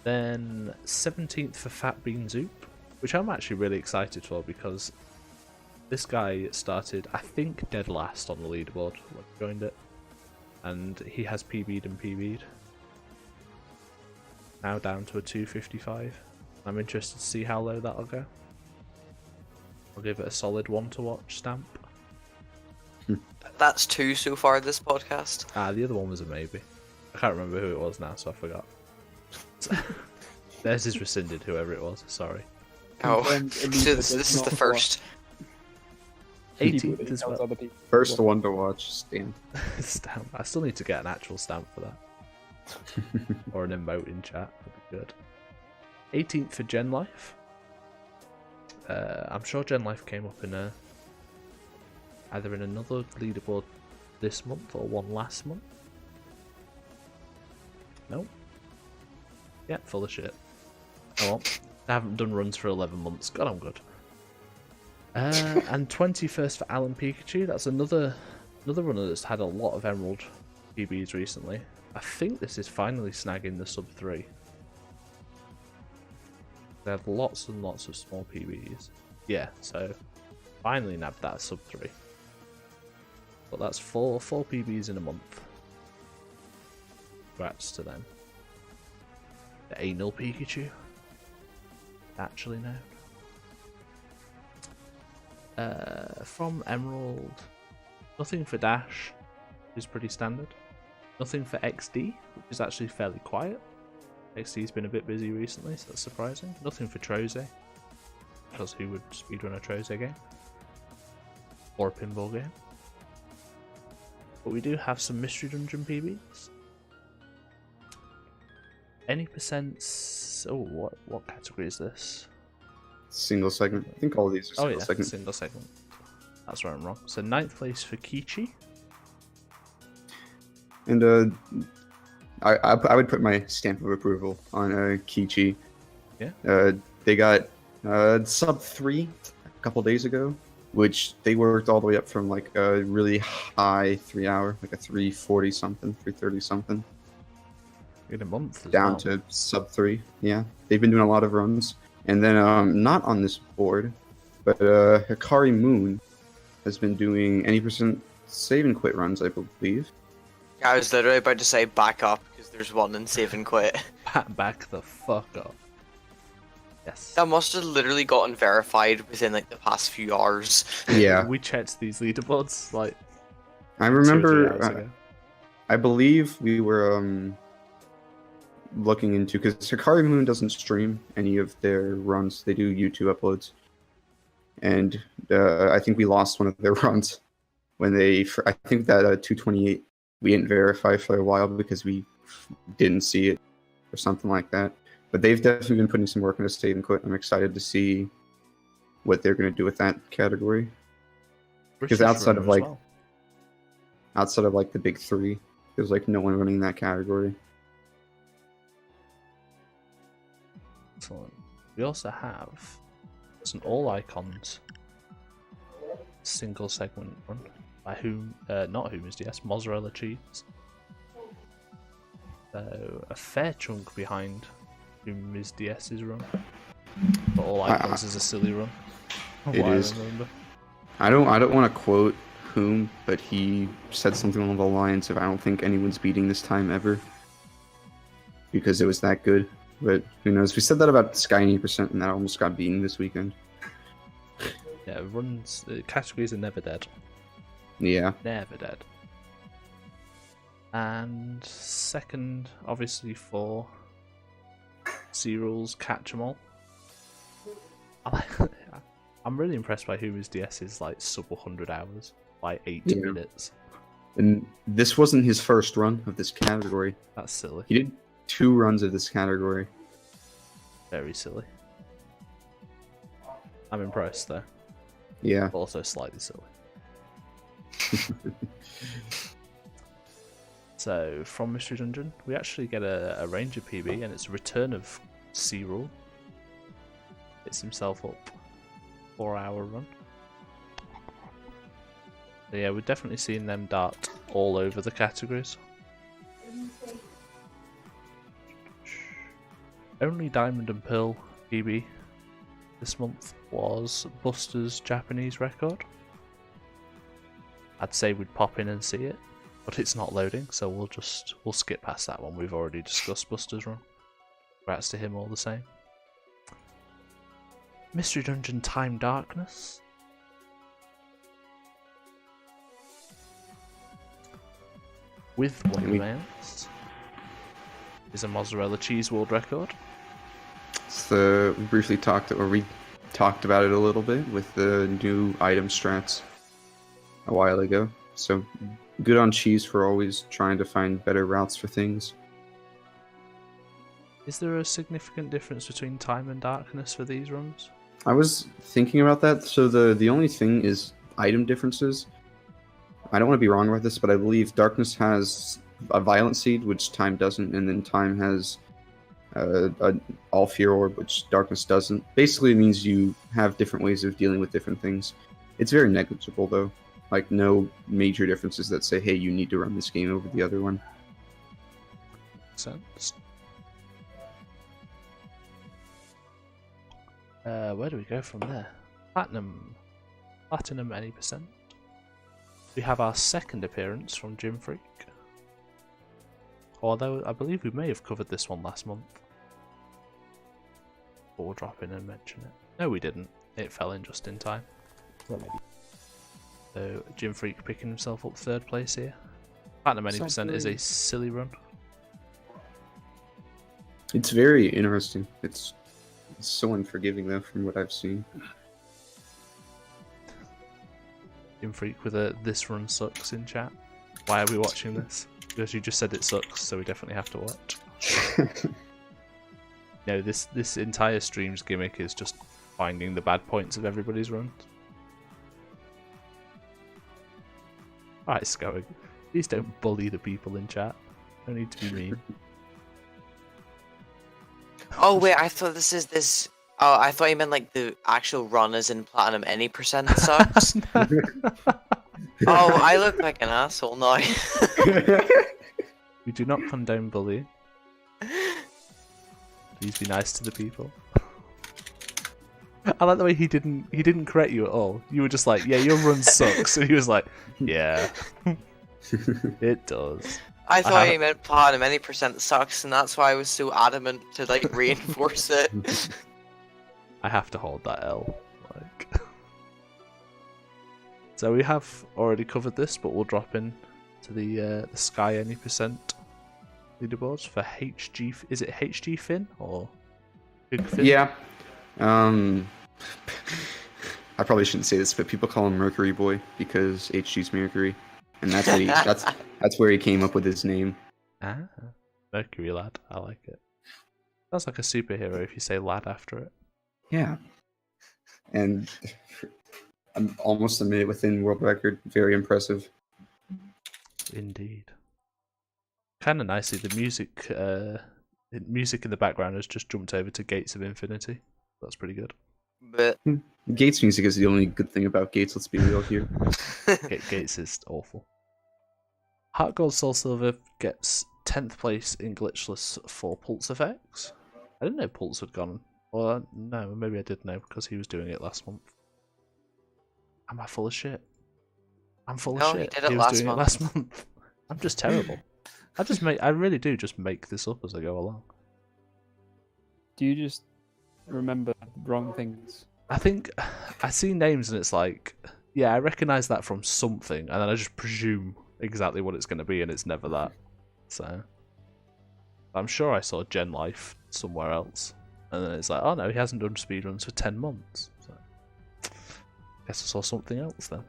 Then 17th for Fat Bean Zoop, which I'm actually really excited for because this guy started, I think, dead last on the leaderboard when I joined it, and he has PB'd and PB'd. Now down to a 255. I'm interested to see how low that'll go. I'll give it a solid 1 to watch stamp. That's 2 so far this podcast. The other one was a maybe. I can't remember who it was now, so I forgot. Theirs is rescinded, whoever it was. Sorry. Oh, so this is the first. 18th as well. First one to watch, stamp. Stamp. I still need to get an actual stamp for that. Or an emote in chat. That'd be good. 18th for Gen Life. I'm sure Gen Life came up in either in another leaderboard this month or one last month. Nope. Yeah, full of shit. Oh well. I haven't done runs for 11 months. God, I'm good. And 21st for Alan Pikachu. That's another runner that's had a lot of Emerald PBs recently. I think this is finally snagging the sub 3. They have lots and lots of small PBs. Yeah, so finally nabbed that sub 3. But that's four PBs in a month. Congrats to them. The anal Pikachu. Actually known. From Emerald, nothing for Dash, which is pretty standard. Nothing for XD, which is actually fairly quiet. XD's been a bit busy recently, so that's surprising. Nothing for Troze, because who would speedrun a Troze game? Or a pinball game? But we do have some Mystery Dungeon PBs. Any percents... Oh, what category is this? Single segment. I think all of these are single segment. Single segment. That's where I'm wrong. So 9th place for Kichi. And I would put my stamp of approval on Kichi. Yeah. They got sub 3 a couple days ago, which they worked all the way up from like a really high 3 hour, like a 340 something, 330 something. In a month. Down to sub 3. Yeah. They've been doing a lot of runs. And then not on this board, but Hikari Moon has been doing any percent save and quit runs, I believe. I was literally about to say back up because there's one in save and quit. Back the fuck up. Yes. That must have literally gotten verified within like the past few hours. Yeah. We checked these leaderboards like. I remember. I believe we were looking into, because Hikari Moon doesn't stream any of their runs. They do YouTube uploads, and I think we lost one of their runs when they. I think that 228 we didn't verify for a while because we didn't see it or something like that. But they've definitely been putting some work into save and quit. I'm excited to see what they're going to do with that category. Because outside of like the big 3, there's like no one running that category. Excellent. We also have some all icons single segment run by not whom is DS, Mozzarella Cheese. So a fair chunk behind whom is DS's run. But all icons is a silly run. It is. I don't want to quote whom, but he said something along the lines of, "I don't think anyone's beating this time ever," because it was that good. But who knows? We said that about Sky 80%, and that almost got beaten this weekend. Yeah, runs categories are never dead. Yeah. Never dead. And second, obviously for C-Rules, Catch 'em All. I'm really impressed by Huma's DS's like sub 100 hours, like 80 minutes. And this wasn't his first run of this category. That's silly. He did 2 runs of this category. Very silly. I'm impressed though. Yeah. But also slightly silly. So from Mystery Dungeon, we actually get a Ranger PB, and it's a return of C-Rule. It's himself up. 4-hour run. So yeah, we're definitely seeing them dart all over the categories. Only Diamond and Pearl PB this month was Buster's Japanese record. I'd say we'd pop in and see it, but it's not loading, so we'll skip past that one. We've already discussed Buster's run. Congrats to him all the same. Mystery Dungeon Time Darkness. with one mouse is a mozzarella cheese world record. So we briefly talked about it a little bit with the new item strats a while ago. So good on cheese for always trying to find better routes for things. Is there a significant difference between time and darkness for these runs? I was thinking about that. So the only thing is item differences. I don't want to be wrong about this, but I believe darkness has a violent seed, which time doesn't, and then time has a all fear orb, which darkness doesn't. Basically, it means you have different ways of dealing with different things. It's very negligible, though. Like, no major differences that say, hey, you need to run this game over the other one. Makes sense. Where do we go from there? Platinum any percent. We have our second appearance from Gym Freak. Although I believe we may have covered this one last month. But we'll drop in and mention it. No, we didn't. It fell in just in time. Well, maybe. So Gym Freak picking himself up third place here. Platinum any percent is a silly run. It's very interesting. It's so unforgiving, though, from what I've seen. Gym Freak with a "this run sucks" in chat. Why are we watching this? Because you just said it sucks, so we definitely have to watch. No, this entire stream's gimmick is just finding the bad points of everybody's runs. Alright, Scoagogo. Please don't bully the people in chat. No need to be mean. Oh wait, I thought this. Oh, I thought you meant like the actual run as in Platinum any percent sucks. Oh, I look like an asshole now. We do not condone bullying. Please be nice to the people. I like the way he didn't correct you at all. You were just like, yeah, your run sucks, and he was like, yeah, it does. I thought he meant Platinum any percent sucks, and that's why I was so adamant to like reinforce it. I have to hold that L. Like. So we have already covered this, but we'll drop in to the Sky any percent leaderboards for HG. Is it HG Finn or Big Finn? Yeah. I probably shouldn't say this, but people call him Mercury Boy because HG's Mercury, and that's what that's where he came up with his name. Ah, Mercury Lad. I like it. Sounds like a superhero if you say lad after it. Yeah. And I'm almost a minute within world record. Very impressive. Indeed. Kind of nicely, the music in the background has just jumped over to Gates of Infinity. That's pretty good. But Gates music is the only good thing about Gates, let's be real here. Gates is awful. Heart Gold Soul Silver gets 10th place in Glitchless for Pulse Effects. I didn't know Pulse had gone. Well, no, maybe I did know because he was doing it last month. Am I full of shit? I'm full of shit. He was doing it last month. I'm just terrible. I really do just make this up as I go along. Do you just remember wrong things? I think I see names and it's like, yeah, I recognise that from something, and then I just presume exactly what it's going to be, and it's never that. So I'm sure I saw Gen Life somewhere else, and then it's like, oh no, he hasn't done speedruns for 10 months. So guess I saw something else then.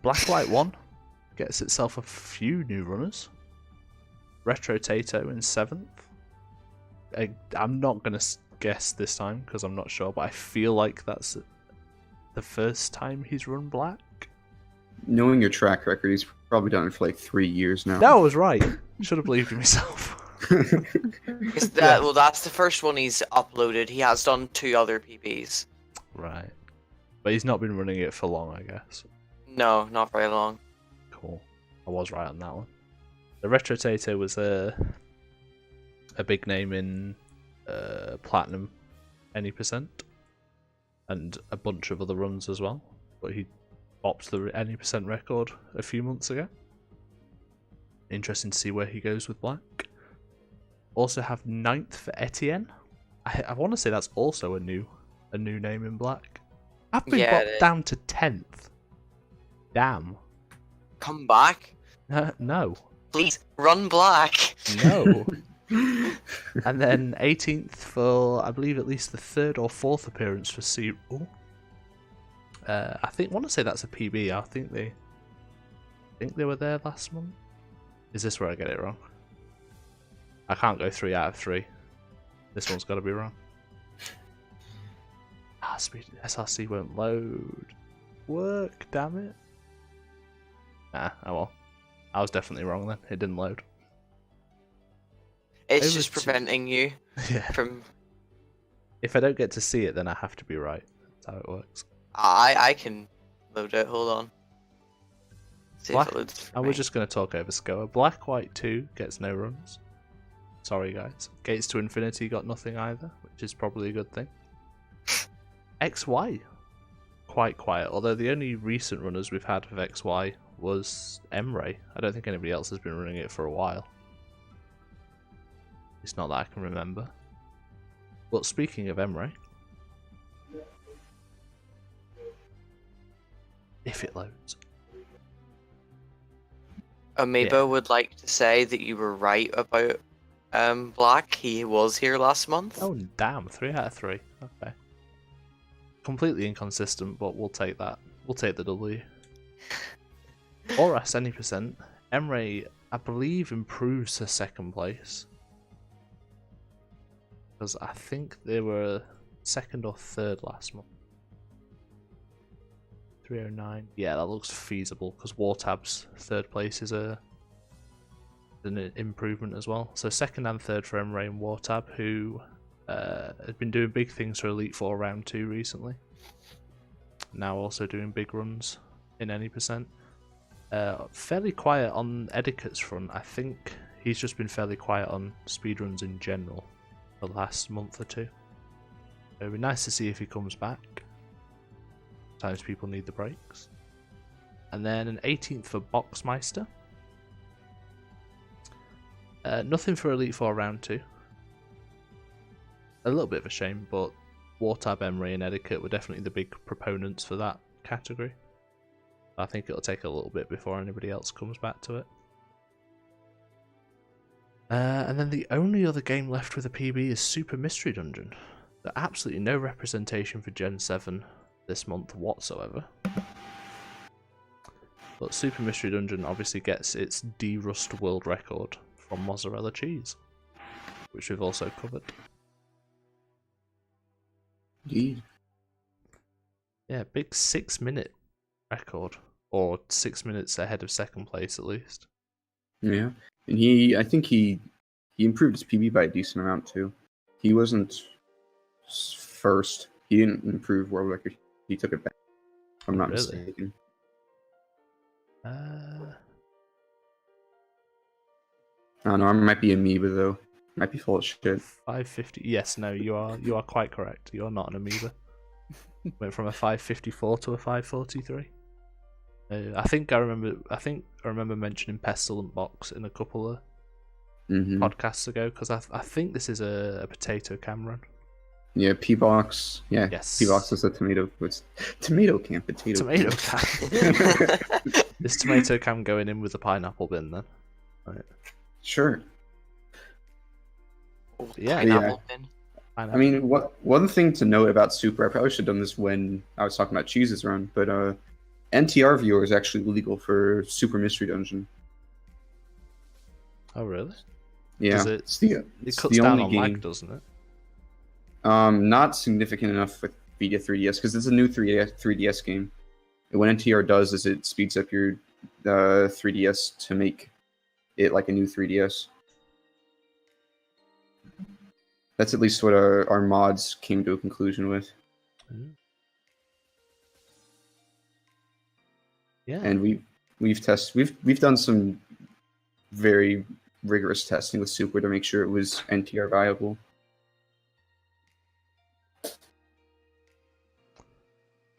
Blacklight 1 gets itself a few new runners. Retro Tato in 7th. I'm not going to guess this time because I'm not sure, but I feel like that's the first time he's run black. Knowing your track record, he's probably done it for like 3 years now. No, I was right. Should have believed in myself. Well, that's the first one he's uploaded. He has done 2 other PBs. Right. But he's not been running it for long, I guess. No, not very long. Cool. I was right on that one. The Retro Tato was a big name in Platinum any percent, and a bunch of other runs as well. But he bopped the any percent record a few months ago. Interesting to see where he goes with black. Also have 9th for Etienne. I want to say that's also a new name in black. I've been bopped down to 10th. Damn. Come back? No. Please run black. No. And then 18th for, I believe, at least the 3rd or 4th appearance for C. Ooh. I want to say that's a PB. I think they were there last month. Is this where I get it wrong? I can't go 3 out of 3. This one's got to be wrong. SRC won't load. Work, damn it. Oh well. I was definitely wrong then. It didn't load. It's just preventing you Yeah. from... If I don't get to see it, then I have to be right. That's how it works. I can load it. Hold on. See if it loads for and me. we're just going to talk over Scoa. Black White 2 gets no runs. Sorry, guys. Gates to Infinity got nothing either, which is probably a good thing. XY, quite quiet. Although the only recent runners we've had of XY was Emray. I don't think anybody else has been running it for a while. It's not that I can remember. But speaking of Emray, if it loads. Amoeba would like to say that you were right about Black. He was here last month. Oh damn, 3 out of 3. Okay. Completely inconsistent, but we'll take that. We'll take the W. Oras any percent. Emray, I believe, improves her 2nd place. Because I think they were 2nd or 3rd last month. 309. Yeah, that looks feasible because Wartab's 3rd place is an improvement as well. So 2nd and 3rd for Emray and Wartab, who has been doing big things for Elite 4 Round 2 recently. Now also doing big runs in any percent. Fairly quiet on Etiquette's front. I think he's just been fairly quiet on speedruns in general for the last month or 2. It'd be nice to see if he comes back. Sometimes people need the breaks. And then an 18th for Boxmeister. Nothing for Elite 4 Round 2. A little bit of a shame, but Wartab, Emray and Etiquette were definitely the big proponents for that category. I think it'll take a little bit before anybody else comes back to it. And then the only other game left with a PB is Super Mystery Dungeon. There's absolutely no representation for Gen 7 this month whatsoever. But Super Mystery Dungeon obviously gets its D-Rust world record from Mozzarella Cheese, which we've also covered. Indeed. Yeah, big 6-minute record, or 6 minutes ahead of 2nd place at least. Yeah, and I think he improved his PB by a decent amount too. He wasn't 1st. He didn't improve world record. He took it back. If I'm not mistaken. I don't know. I might be amoeba though. Might be full of shit. 550. Yes, no, you are quite correct. You're not an amoeba. Went from a 554 to a 543. I think I remember mentioning Pestilent Box in a couple of podcasts ago because I think this is a potato cam run. Yeah, P-Box. Yeah, yes. P-Box is a tomato. It's tomato cam. Tomato cam. This tomato cam going in with the pineapple bin then. Right. Sure. Yeah. Pineapple bin. I mean, one thing to note about Super, I probably should have done this when I was talking about Cheese's run, but NTR viewer is actually legal for Super Mystery Dungeon. Oh, really? Yeah. It cuts the down only on game. lag, doesn't it? Not significant enough with Vita 3DS, because it's a new 3DS game. And what NTR does is it speeds up your 3DS to make it like a new 3DS. That's at least what our mods came to a conclusion with. Yeah. And we've done some very rigorous testing with Super to make sure it was NTR viable.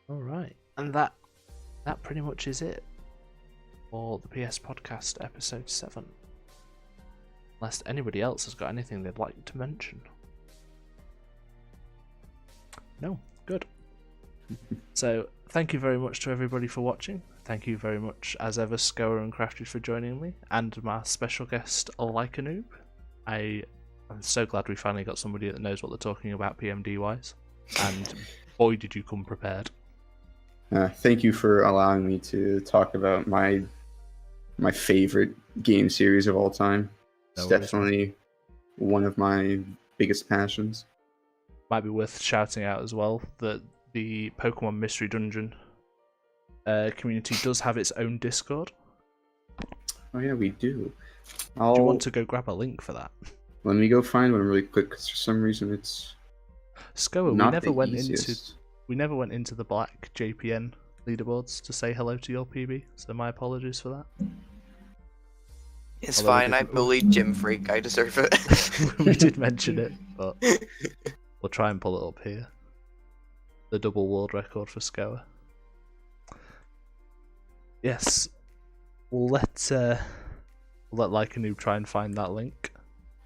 All right, and that pretty much is it for the PS Podcast episode 7. Unless anybody else has got anything they'd like to mention. No, good. So thank you very much to everybody for watching. thank you very much, as ever, Scoa and Crafted, for joining me, and my special guest, LikeaNoob. I'm so glad we finally got somebody that knows what they're talking about PMD-wise, and boy did you come prepared. Thank you for allowing me to talk about my favorite game series of all time. It's definitely one of my biggest passions. Might be worth shouting out as well that the Pokemon Mystery Dungeon community does have its own Discord. Oh yeah, we do. Do you want to go grab a link for that? Let me go find one really quick, because for some reason it's Scoa, not we never went into the Black JPN leaderboards to say hello to your PB, so my apologies for that. It's fine, I bullied Gym Freak, I deserve it. We did mention it, but we'll try and pull it up here. The double world record for Scoa. Yes, we'll let LikeaNoob try and find that link.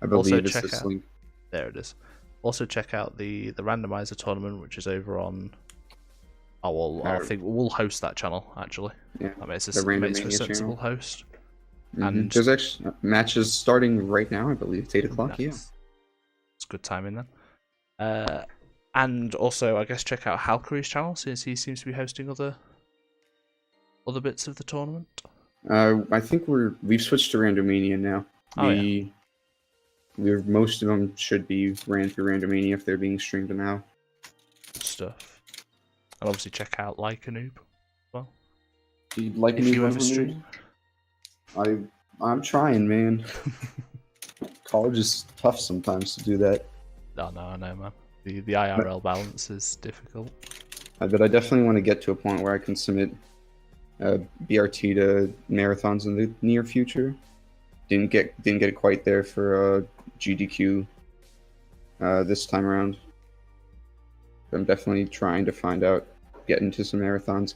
I believe it's this link. There it is. Also check out the randomizer tournament, which is over on. Oh well, I think we'll host that channel actually. Yeah, that makes a sensible host. Mm-hmm. And there's actually matches starting right now. I believe it's 8 o'clock. Nice. Yeah, it's good timing then. And also, I guess check out Halcuri's channel, since he seems to be hosting other bits of the tournament. I think we've switched to Randomania now. Most of them should be ran through Randomania if they're being streamed now. Good stuff. And obviously check out LikeaNoob as well. If you ever stream. I'm trying, man. College is tough sometimes to do that. Oh, no, I know, man. The IRL balance is difficult. But I definitely want to get to a point where I can submit BRT to marathons in the near future. Didn't get it quite there for GDQ this time around. I'm definitely trying to get into some marathons,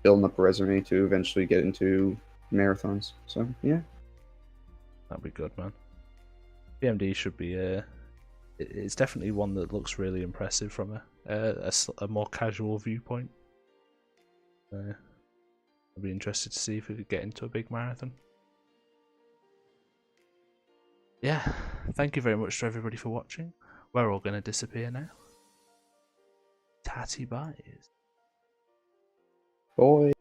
building up a resume to eventually get into marathons. So yeah, that'd be good, man. PMD should be it's definitely one that looks really impressive from a more casual viewpoint. I'd be interested to see if we could get into a big marathon. Yeah, thank you very much to everybody for watching. We're all going to disappear now. Tatty byes. Boy.